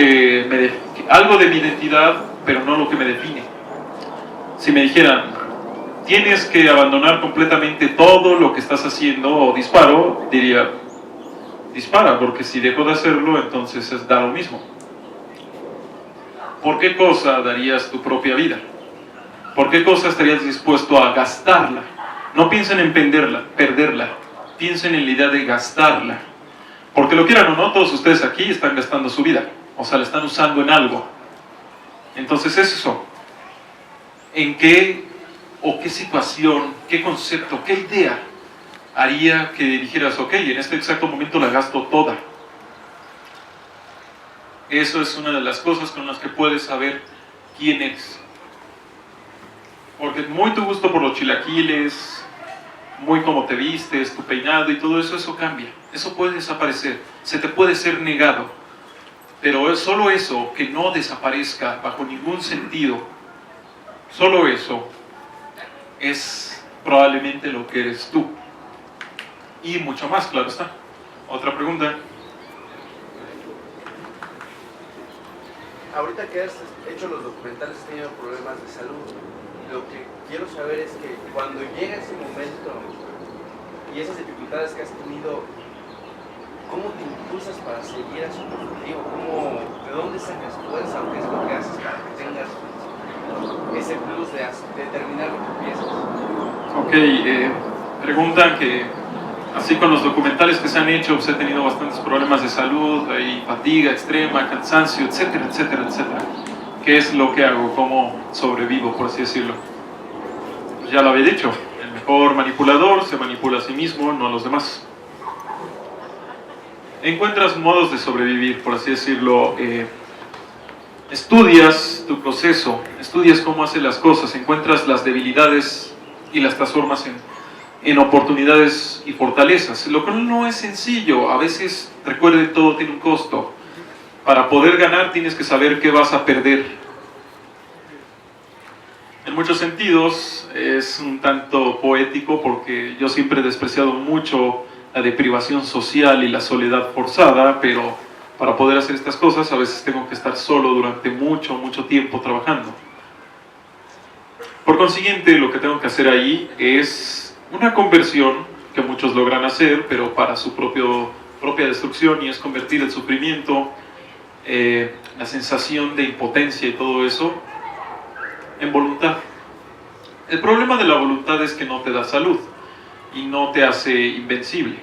algo de mi identidad, pero no lo que me define. Si me dijeran, tienes que abandonar completamente todo lo que estás haciendo o disparo, diría, dispara, porque si dejo de hacerlo, entonces da lo mismo. ¿Por qué cosa darías tu propia vida? ¿Por qué cosa estarías dispuesto a gastarla? No piensen en perderla, piensen en la idea de gastarla. Porque lo quieran o no, todos ustedes aquí están gastando su vida, o sea, la están usando en algo. Entonces es eso. ¿En qué o qué situación, qué concepto, qué idea haría que dijeras, ok, en este exacto momento la gasto toda? Eso es una de las cosas con las que puedes saber quién eres. Porque muy tu gusto por los chilaquiles, muy cómo te vistes, tu peinado y todo eso, eso cambia. Eso puede desaparecer, se te puede ser negado. Pero es solo eso, que no desaparezca bajo ningún sentido, solo eso es probablemente lo que eres tú. Y mucho más, claro está. Otra pregunta. Ahorita que has hecho los documentales has tenido problemas de salud. Lo que quiero saber es que cuando llega ese momento y esas dificultades que has tenido, ¿cómo te impulsas para seguir a su objetivo? ¿De dónde sacas fuerza o qué es lo que haces para que tengas ese plus de terminar lo que empiezas? Ok, preguntan que así con los documentales que se han hecho, pues he tenido bastantes problemas de salud, hay fatiga extrema, cansancio, etcétera, etcétera, etcétera. ¿Qué es lo que hago? ¿Cómo sobrevivo, por así decirlo? Pues ya lo había dicho, el mejor manipulador se manipula a sí mismo, no a los demás. Encuentras modos de sobrevivir, por así decirlo. Estudias tu proceso, estudias cómo hace las cosas, encuentras las debilidades y las transformas en oportunidades y fortalezas, lo cual no es sencillo. A veces, recuerden, todo tiene un costo. Para poder ganar tienes que saber qué vas a perder. En muchos sentidos es un tanto poético, porque yo siempre he despreciado mucho la deprivación social y la soledad forzada, pero Para poder hacer estas cosas, a veces tengo que estar solo durante mucho tiempo trabajando. Por consiguiente, lo que tengo que hacer ahí es una conversión que muchos logran hacer, pero para su propia destrucción, y es convertir el sufrimiento, la sensación de impotencia y todo eso, en voluntad. El problema de la voluntad es que no te da salud y no te hace invencible.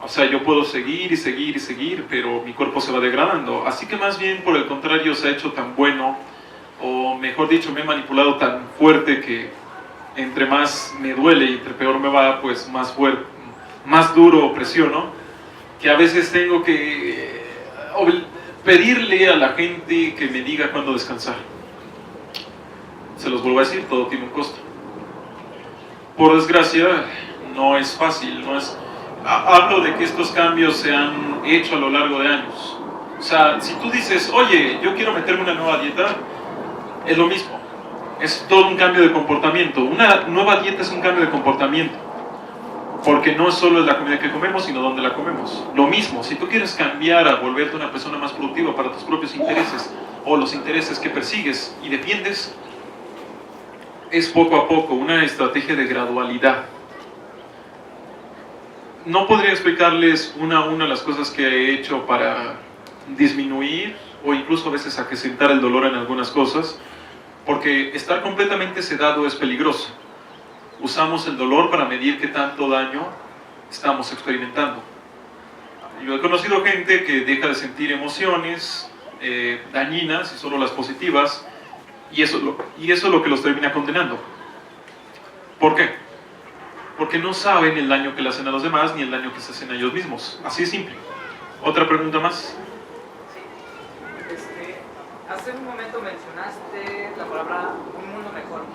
O sea, yo puedo seguir y seguir y seguir, pero mi cuerpo se va degradando. Así que más bien, por el contrario, se ha hecho tan bueno, o mejor dicho, me he manipulado tan fuerte que entre más me duele y entre peor me va, pues más fuerte, más duro presiono, que a veces tengo que pedirle a la gente que me diga cuándo descansar. Se los vuelvo a decir, todo tiene un costo. Por desgracia, no es fácil, no es... Hablo de que estos cambios se han hecho a lo largo de años. O sea, si tú dices, oye, yo quiero meterme una nueva dieta, es lo mismo. Es todo un cambio de comportamiento. Una nueva dieta es un cambio de comportamiento. Porque no solo es la comida que comemos, sino dónde la comemos. Lo mismo, si tú quieres cambiar a volverte una persona más productiva para tus propios intereses, o los intereses que persigues y defiendes, es poco a poco, una estrategia de gradualidad. No podría explicarles una a una las cosas que he hecho para disminuir o incluso a veces acrecentar el dolor en algunas cosas, porque estar completamente sedado es peligroso. Usamos el dolor para medir qué tanto daño estamos experimentando. Yo he conocido gente que deja de sentir emociones dañinas y solo las positivas, y eso es lo que los termina condenando. ¿Por qué? Porque no saben el daño que le hacen a los demás ni el daño que se hacen a ellos mismos. Así de simple. ¿Otra pregunta más? Hace un momento mencionaste la palabra un mundo mejor.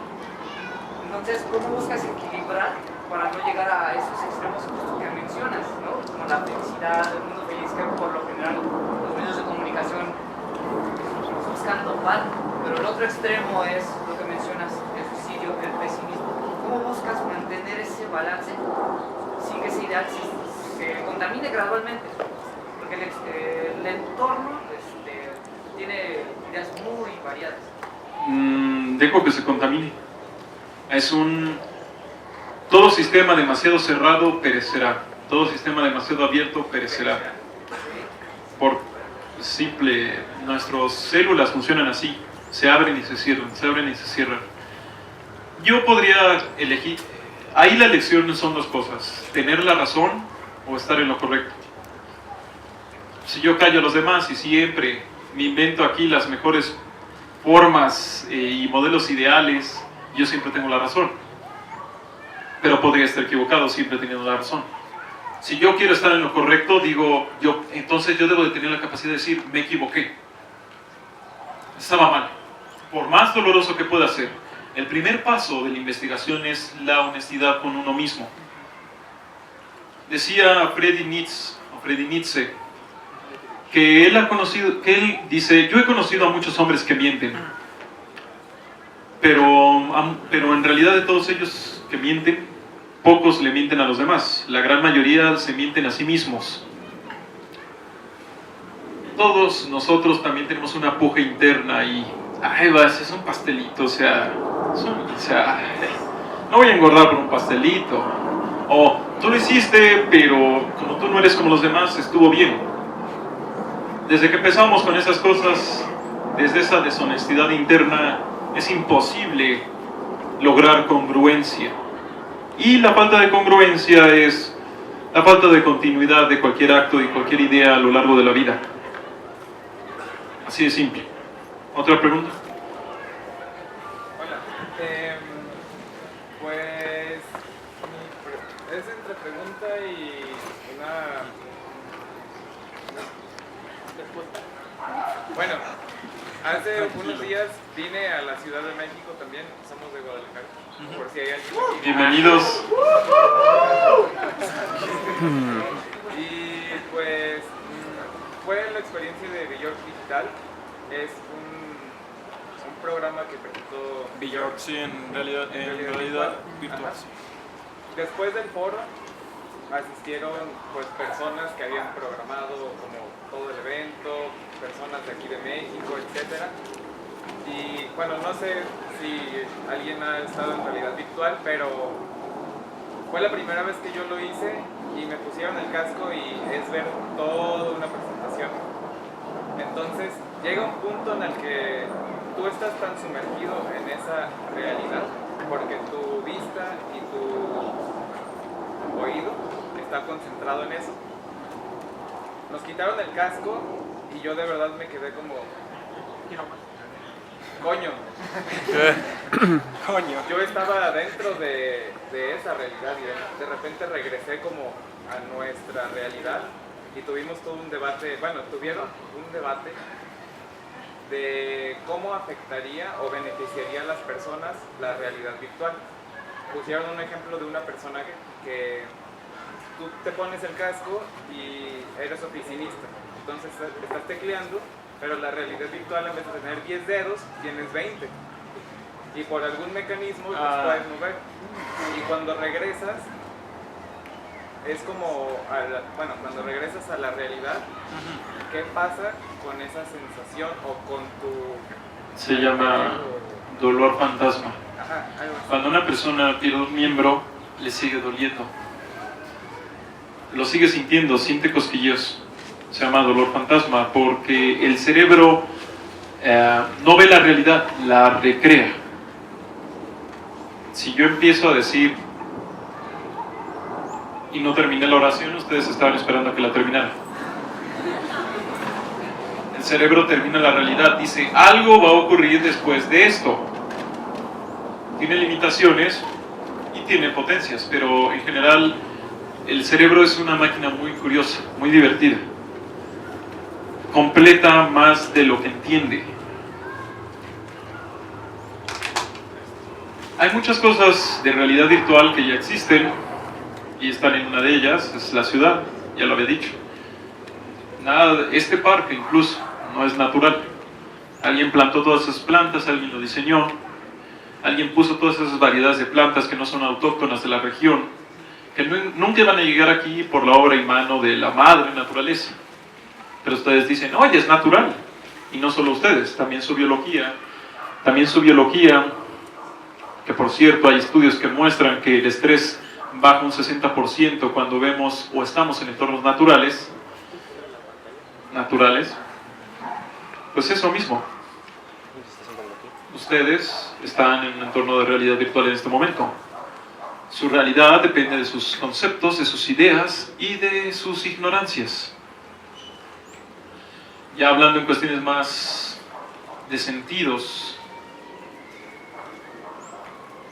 Entonces, ¿cómo buscas equilibrar para no llegar a esos extremos que mencionas, ¿no? Como la felicidad, el mundo feliz, que por lo general los medios de comunicación buscan topar, pero el otro extremo es lo que mencionas, el suicidio, el pesimismo. ¿Cómo buscas mantener ese balance sin que ese ideal se contamine gradualmente? Porque el entorno tiene ideas muy variadas. Dejo que se contamine. Todo sistema demasiado cerrado perecerá. Todo sistema demasiado abierto perecerá. Por simple, nuestras células funcionan así. Se abren y se cierran, se abren y se cierran. Yo podría elegir, ahí la elección son dos cosas, tener la razón o estar en lo correcto. Si yo callo a los demás y siempre me invento aquí las mejores formas y modelos ideales, yo siempre tengo la razón. Pero podría estar equivocado siempre teniendo la razón. Si yo quiero estar en lo correcto, entonces yo debo de tener la capacidad de decir, me equivoqué. Estaba mal. Por más doloroso que pueda ser, el primer paso de la investigación es la honestidad con uno mismo. Decía Friedrich Nietzsche que él dice, yo he conocido a muchos hombres que mienten, pero en realidad de todos ellos que mienten, pocos le mienten a los demás. La gran mayoría se mienten a sí mismos. Todos nosotros también tenemos una puja interna y es un pastelito, no voy a engordar por un pastelito. O tú lo hiciste, pero como tú no eres como los demás, estuvo bien. Desde que empezamos con esas cosas, desde esa deshonestidad interna, es imposible lograr congruencia. Y la falta de congruencia es la falta de continuidad de cualquier acto y cualquier idea a lo largo de la vida. Así de simple. ¿Otra pregunta? Hola. Pues es entre pregunta y una respuesta. Bueno, hace unos días vine a la Ciudad de México también, somos de Guadalajara, por si hay alguien aquí. Bienvenidos. Y pues fue la experiencia de Bjork Digital, es un programa que presentó Bjork, sí, en realidad virtual. Después del foro asistieron pues personas que habían programado como todo el evento, personas de aquí de México, etcétera. Y bueno, no sé si alguien ha estado en realidad virtual, pero fue la primera vez que yo lo hice y me pusieron el casco y es ver toda una presentación. Entonces llega un punto en el que tú estás tan sumergido en esa realidad porque tu vista y tu oído está concentrado en eso. Nos quitaron el casco y yo de verdad me quedé como... Coño. Yo estaba dentro de esa realidad y de repente regresé como a nuestra realidad y tuvimos todo un debate, bueno, tuvieron un debate de cómo afectaría o beneficiaría a las personas la realidad virtual. Pusieron un ejemplo de una persona que tú te pones el casco y eres oficinista, entonces estás tecleando, pero la realidad virtual en vez de tener 10 dedos, tienes 20. Y por algún mecanismo los puedes mover. Y cuando regresas, es como, cuando regresas a la realidad, ¿qué pasa con esa sensación o con tu... Se llama dolor fantasma. Ajá, algo así. Cuando una persona pierde un miembro, le sigue doliendo. Lo sigue sintiendo, siente cosquilleos. Se llama dolor fantasma porque el cerebro no ve la realidad, la recrea. Si yo empiezo a decir y no terminé la oración, ustedes estaban esperando a que la terminara. El cerebro termina la realidad, dice, algo va a ocurrir después de esto. Tiene limitaciones y tiene potencias, pero en general el cerebro es una máquina muy curiosa, muy divertida. Completa más de lo que entiende. Hay muchas cosas de realidad virtual que ya existen y están en una de ellas, es la ciudad, ya lo había dicho. Nada, este parque incluso no es natural. Alguien plantó todas esas plantas, alguien lo diseñó, alguien puso todas esas variedades de plantas que no son autóctonas de la región, que nunca van a llegar aquí por la obra y mano de la madre naturaleza. Pero ustedes dicen, oye, es natural. Y no solo ustedes, también su biología, que por cierto hay estudios que muestran que el estrés baja un 60% cuando vemos o estamos en entornos naturales, pues eso mismo. Ustedes están en un entorno de realidad virtual en este momento. Su realidad depende de sus conceptos, de sus ideas y de sus ignorancias. Ya hablando en cuestiones más de sentidos,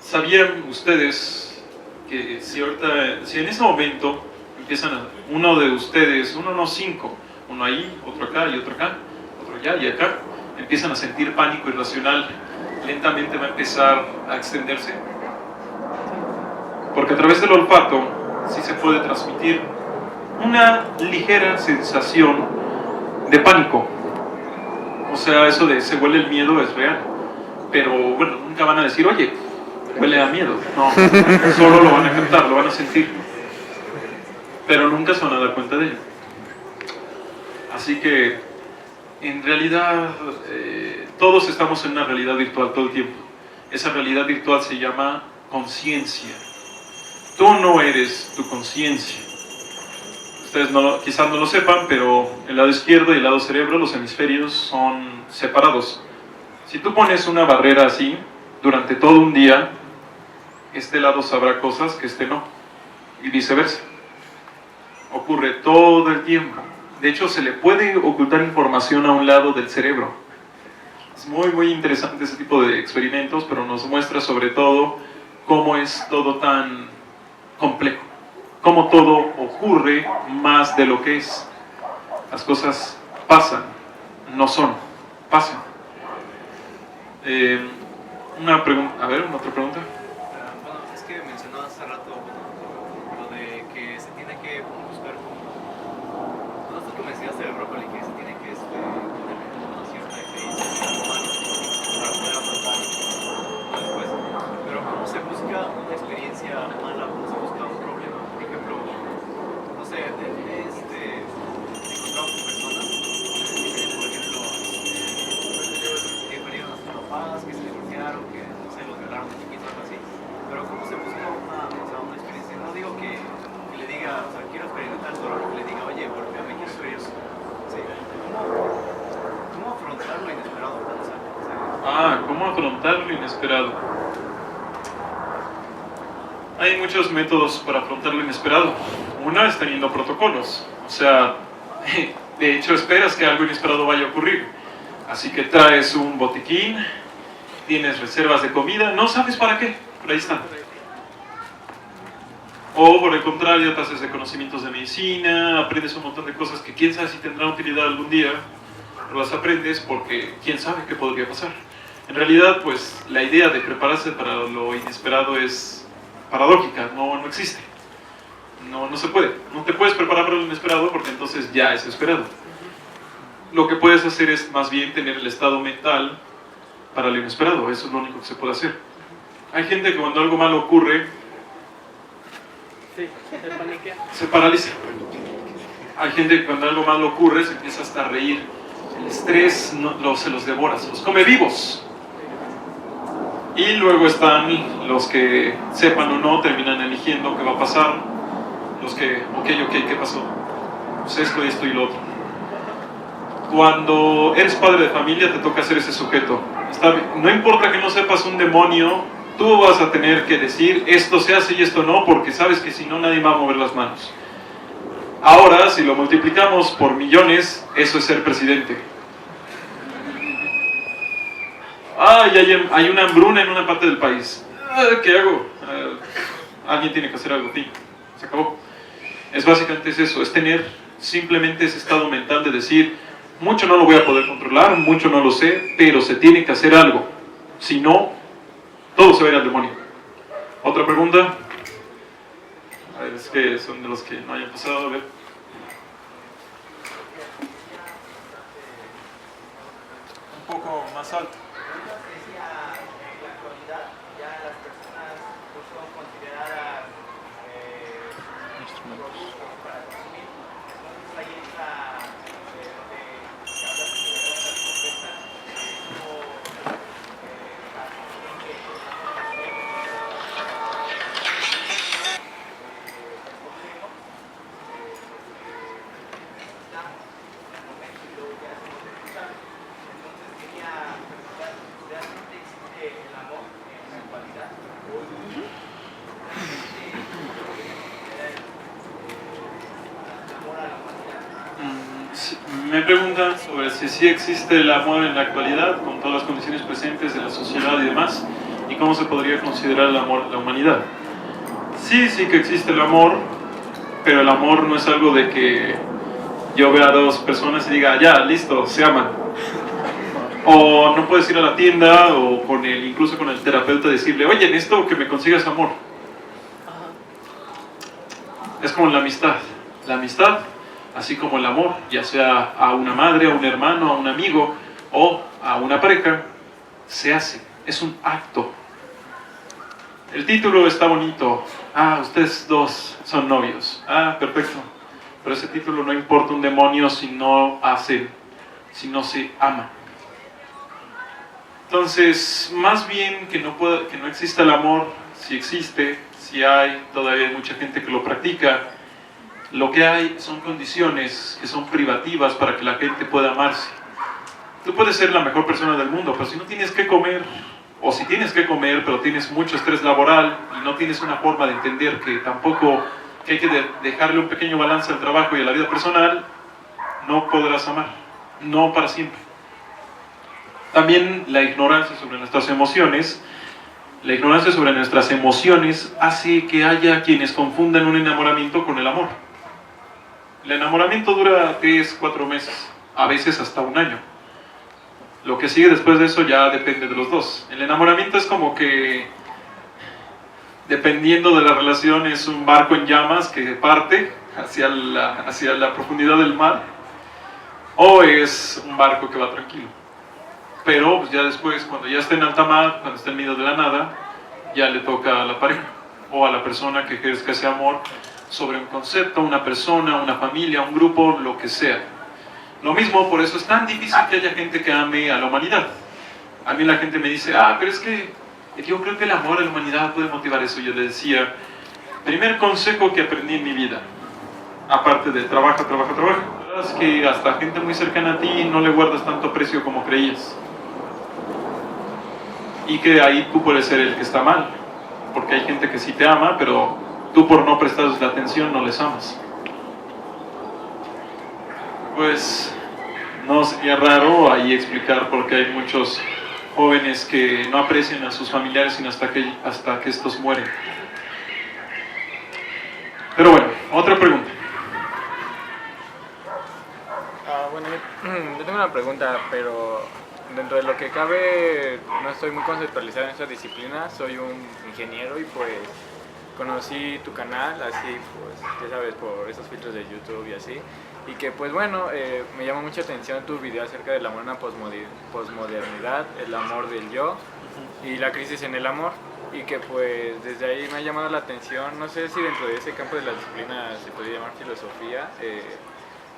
¿sabían ustedes que si en ese momento empiezan uno de ustedes, no 5, uno ahí, otro acá y otro acá, otro allá y acá, empiezan a sentir pánico irracional, lentamente va a empezar a extenderse? Porque a través del olfato sí se puede transmitir una ligera sensación de pánico. O sea, eso de se huele el miedo es real. Pero bueno, nunca van a decir, oye, huele a miedo. No, solo lo van a captar, lo van a sentir. Pero nunca se van a dar cuenta de ello. Así que, en realidad, todos estamos en una realidad virtual todo el tiempo. Esa realidad virtual se llama conciencia. Tú no eres tu conciencia. Ustedes quizás no lo sepan, pero el lado izquierdo y el lado cerebro, los hemisferios, son separados. Si tú pones una barrera así, durante todo un día, este lado sabrá cosas que este no, y viceversa. Ocurre todo el tiempo. De hecho, se le puede ocultar información a un lado del cerebro. Es muy interesante ese tipo de experimentos, pero nos muestra sobre todo cómo es todo tan complejo. Cómo todo ocurre más de lo que es. Las cosas pasan, no son, pasan. Una pregunta, a ver, una otra pregunta. Bueno, es que mencionó hace rato lo de que se tiene que buscar como... No sé que mencionaste del brócoli, que se tiene que tener una cierta experiencia humana para poder afrontar después. Pero ¿cómo se busca una experiencia mala? ¿Cómo se busca un problema? Por ejemplo, o sea, quiero experimentar dolor, que le diga, oye, golpeame, quiero experimentar. Sí. ¿Cómo afrontar lo inesperado? ¿Cómo afrontar lo inesperado? Hay muchos métodos para afrontar lo inesperado. Una es teniendo protocolos. O sea, de hecho esperas que algo inesperado vaya a ocurrir. Así que traes un botiquín, tienes reservas de comida, no sabes para qué, pero ahí están. O por el contrario, te haces de conocimientos de medicina, aprendes un montón de cosas que quién sabe si tendrán utilidad algún día, pero las aprendes porque quién sabe qué podría pasar. En realidad, pues, la idea de prepararse para lo inesperado es paradójica, no existe. No se puede. No te puedes preparar para lo inesperado porque entonces ya es esperado. Lo que puedes hacer es más bien tener el estado mental para lo inesperado. Eso es lo único que se puede hacer. Hay gente que cuando algo malo ocurre, se paraliza. Hay gente que cuando algo malo ocurre se empieza hasta a reír. El estrés se los devora, se los come vivos. Y luego están los que, sepan o no, terminan eligiendo qué va a pasar. Los que, ok, ¿qué pasó? Pues esto y lo otro. Cuando eres padre de familia te toca ser ese sujeto. No importa que no sepas un demonio, tú vas a tener que decir esto se hace y esto no, porque sabes que si no nadie va a mover las manos. Ahora, si lo multiplicamos por millones, eso es ser presidente. Hay una hambruna en una parte del país. ¿Qué hago? Alguien tiene que hacer algo. Se acabó. Es básicamente eso, es tener simplemente ese estado mental de decir, mucho no lo voy a poder controlar, mucho no lo sé, pero se tiene que hacer algo. Si no, todo se va a ir al demonio. ¿Otra pregunta? A ver, es que son de los que no hayan pasado, a ver. Un poco más alto. Me preguntan sobre si sí existe el amor en la actualidad, con todas las condiciones presentes de la sociedad y demás, y cómo se podría considerar el amor en la humanidad. Sí que existe el amor, pero el amor no es algo de que yo vea a dos personas y diga, ya, listo, se aman. O no puedes ir a la tienda o incluso con el terapeuta decirle, oye, necesito que me consigas amor. Es como la amistad. La amistad, así como el amor, ya sea a una madre, a un hermano, a un amigo o a una pareja, se hace, es un acto. El título está bonito, ustedes dos son novios, perfecto, pero ese título no importa un demonio si no se ama. Entonces, más bien que no exista el amor, si existe, si hay, todavía hay mucha gente que lo practica. Lo que hay son condiciones que son privativas para que la gente pueda amarse. Tú puedes ser la mejor persona del mundo, pero si no tienes que comer, o si tienes que comer, pero tienes mucho estrés laboral y no tienes una forma de entender que hay que dejarle un pequeño balance al trabajo y a la vida personal, no podrás amar, no para siempre. También la ignorancia sobre nuestras emociones. La ignorancia sobre nuestras emociones hace que haya quienes confundan un enamoramiento con el amor. El enamoramiento dura 3-4 meses, a veces hasta un año. Lo que sigue después de eso ya depende de los dos. El enamoramiento es como que, dependiendo de la relación, es un barco en llamas que parte hacia la profundidad del mar, o es un barco que va tranquilo. Pero pues, ya después, cuando ya está en alta mar, cuando está en medio de la nada, ya le toca a la pareja o a la persona que ejerza ese amor sobre un concepto, una persona, una familia, un grupo, lo que sea. Lo mismo, por eso es tan difícil que haya gente que ame a la humanidad. A mí la gente me dice, pero es que yo creo que el amor a la humanidad puede motivar eso. Yo le decía, primer consejo que aprendí en mi vida, aparte de trabaja. La verdad es que hasta gente muy cercana a ti no le guardas tanto aprecio como creías. Y que ahí tú puedes ser el que está mal, porque hay gente que sí te ama, pero tú por no prestarles la atención no les amas. Pues no sería raro ahí explicar por qué hay muchos jóvenes que no aprecian a sus familiares sino hasta que estos mueren. Pero bueno, otra pregunta. Bueno, yo tengo una pregunta, pero dentro de lo que cabe no estoy muy conceptualizado en esta disciplina. Soy un ingeniero y pues conocí tu canal así, pues ya sabes, por esos filtros de YouTube y así. Y que pues bueno, me llama mucha atención tu video acerca del amor en la posmodernidad, el amor del yo y la crisis en el amor. Y que pues desde ahí me ha llamado la atención, no sé si dentro de ese campo de la disciplina se podría llamar filosofía,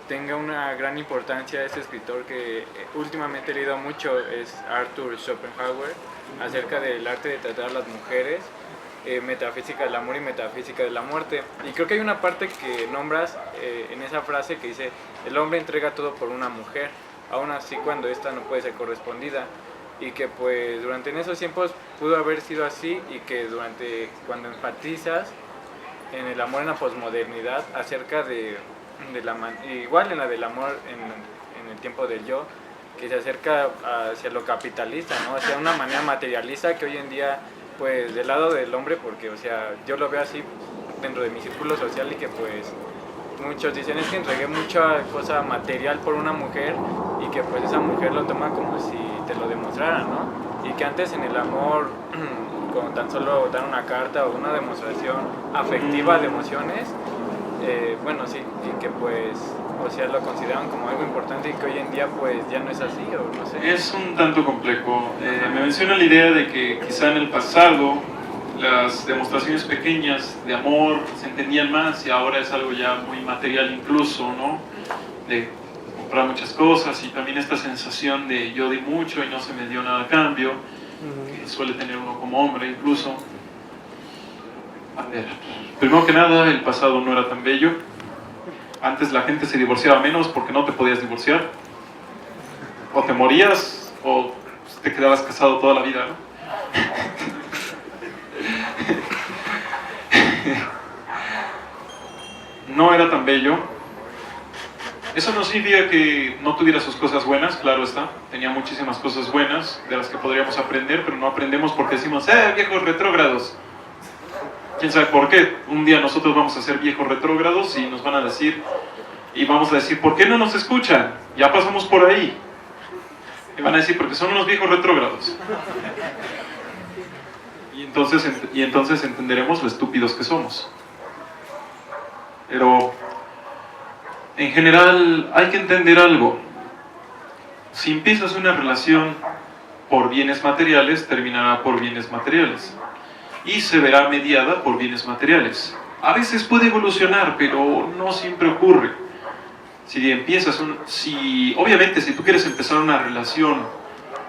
tenga una gran importancia este escritor que últimamente he leído mucho, es Arthur Schopenhauer, acerca del arte de tratar a las mujeres, metafísica del amor y metafísica de la muerte. Y creo que hay una parte que nombras en esa frase que dice: el hombre entrega todo por una mujer, aún así cuando esta no puede ser correspondida. Y que pues durante en esos tiempos pudo haber sido así, y que cuando enfatizas en el amor en la posmodernidad acerca igual en la del amor en el tiempo del yo, que se acerca hacia lo capitalista, ¿no? Hacia una manera materialista que hoy en día pues del lado del hombre, porque o sea yo lo veo así dentro de mi círculo social, y que pues muchos dicen es que entregué mucha cosa material por una mujer, y que pues esa mujer lo toma como si te lo demostrara, ¿no? Y que antes en el amor con tan solo dar una carta o una demostración afectiva de emociones, bueno, sí, y que pues o sea lo consideran como algo importante, y que hoy en día pues ya no es así, o no sé. Es un tanto complejo. Me menciona la idea de que quizá en el pasado las demostraciones pequeñas de amor se entendían más, y ahora es algo ya muy material incluso, ¿no? De comprar muchas cosas, y también esta sensación de yo di mucho y no se me dio nada a cambio, que suele tener uno como hombre incluso. A ver, primero que nada, el pasado no era tan bello. Antes la gente se divorciaba menos porque no te podías divorciar. O te morías o te quedabas casado toda la vida, ¿no? No era tan bello. Eso no significa que no tuviera sus cosas buenas, claro está. Tenía muchísimas cosas buenas de las que podríamos aprender, pero no aprendemos porque decimos, viejos retrógrados. ¿Quién sabe por qué? Un día nosotros vamos a ser viejos retrógrados y nos van a decir, y vamos a decir, ¿por qué no nos escuchan? Ya pasamos por ahí. Y van a decir, porque son unos viejos retrógrados. Y entonces entenderemos lo estúpidos que somos. Pero en general hay que entender algo. Si empiezas una relación por bienes materiales, terminará por bienes materiales, y se verá mediada por bienes materiales. A veces puede evolucionar, pero no siempre ocurre. Obviamente si tú quieres empezar una relación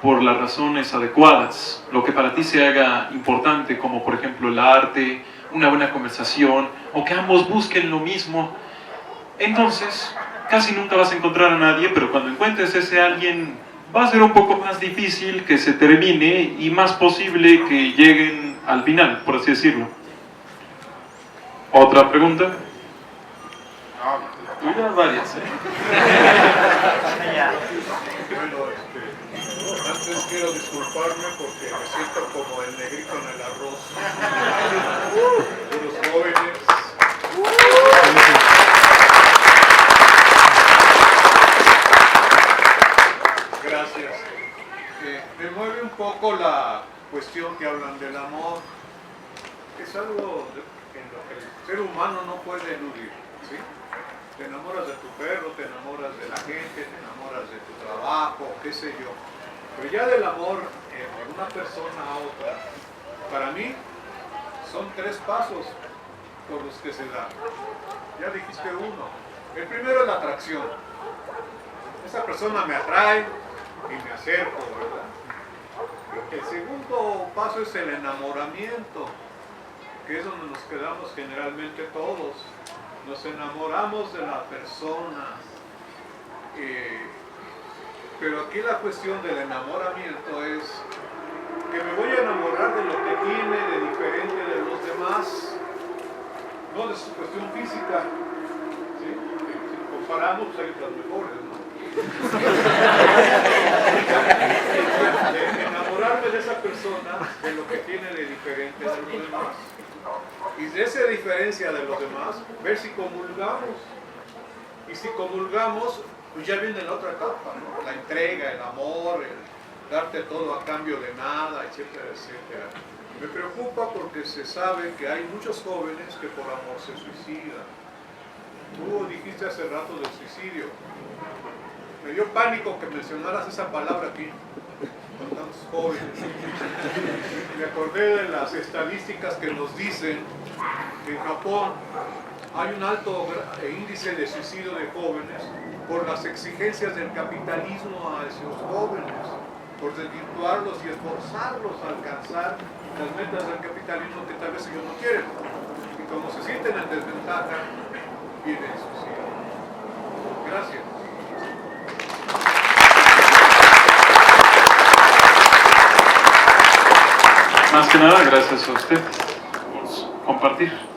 por las razones adecuadas, lo que para ti se haga importante, como por ejemplo el arte, una buena conversación, o que ambos busquen lo mismo, entonces casi nunca vas a encontrar a nadie, pero cuando encuentres ese alguien va a ser un poco más difícil que se termine y más posible que lleguen al final, por así decirlo. ¿Otra pregunta? Tuyas varias, Bueno, antes quiero disculparme porque me siento como el negrito en el arroz. Puros jóvenes. Gracias. Me mueve un poco la cuestión que hablan del amor. Es algo en lo que el ser humano no puede eludir, ¿sí? Te enamoras de tu perro, te enamoras de la gente, te enamoras de tu trabajo, qué sé yo. Pero ya del amor de una persona a otra, para mí son 3 pasos por los que se da. Ya dijiste uno. El primero es la atracción. Esa persona me atrae y me acerco, ¿verdad? El segundo paso es el enamoramiento, que es donde nos quedamos generalmente todos. Nos nos enamoramos de la persona. Pero aquí la cuestión del enamoramiento es que me voy a enamorar de lo que tiene de diferente de los demás, no de su cuestión física. ¿Sí? Si comparamos, pues hay otras mejores, ¿no? De enamorarme de esa persona, de lo que tiene de diferente de los demás. Y de esa diferencia de los demás, ver si comulgamos. Y si comulgamos, pues ya viene la otra etapa, ¿no? La entrega, el amor, el darte todo a cambio de nada, etcétera, etcétera. Me preocupa porque se sabe que hay muchos jóvenes que por amor se suicidan. Tú dijiste hace rato del suicidio. Me dio pánico que mencionaras esa palabra aquí, con tantos jóvenes. Me acordé de las estadísticas que nos dicen que en Japón hay un alto índice de suicidio de jóvenes por las exigencias del capitalismo a esos jóvenes, por desvirtuarlos y esforzarlos a alcanzar las metas del capitalismo que tal vez ellos no quieren. Y como se sienten en desventaja, viene el suicidio. Gracias. Más que nada, gracias a usted por compartir.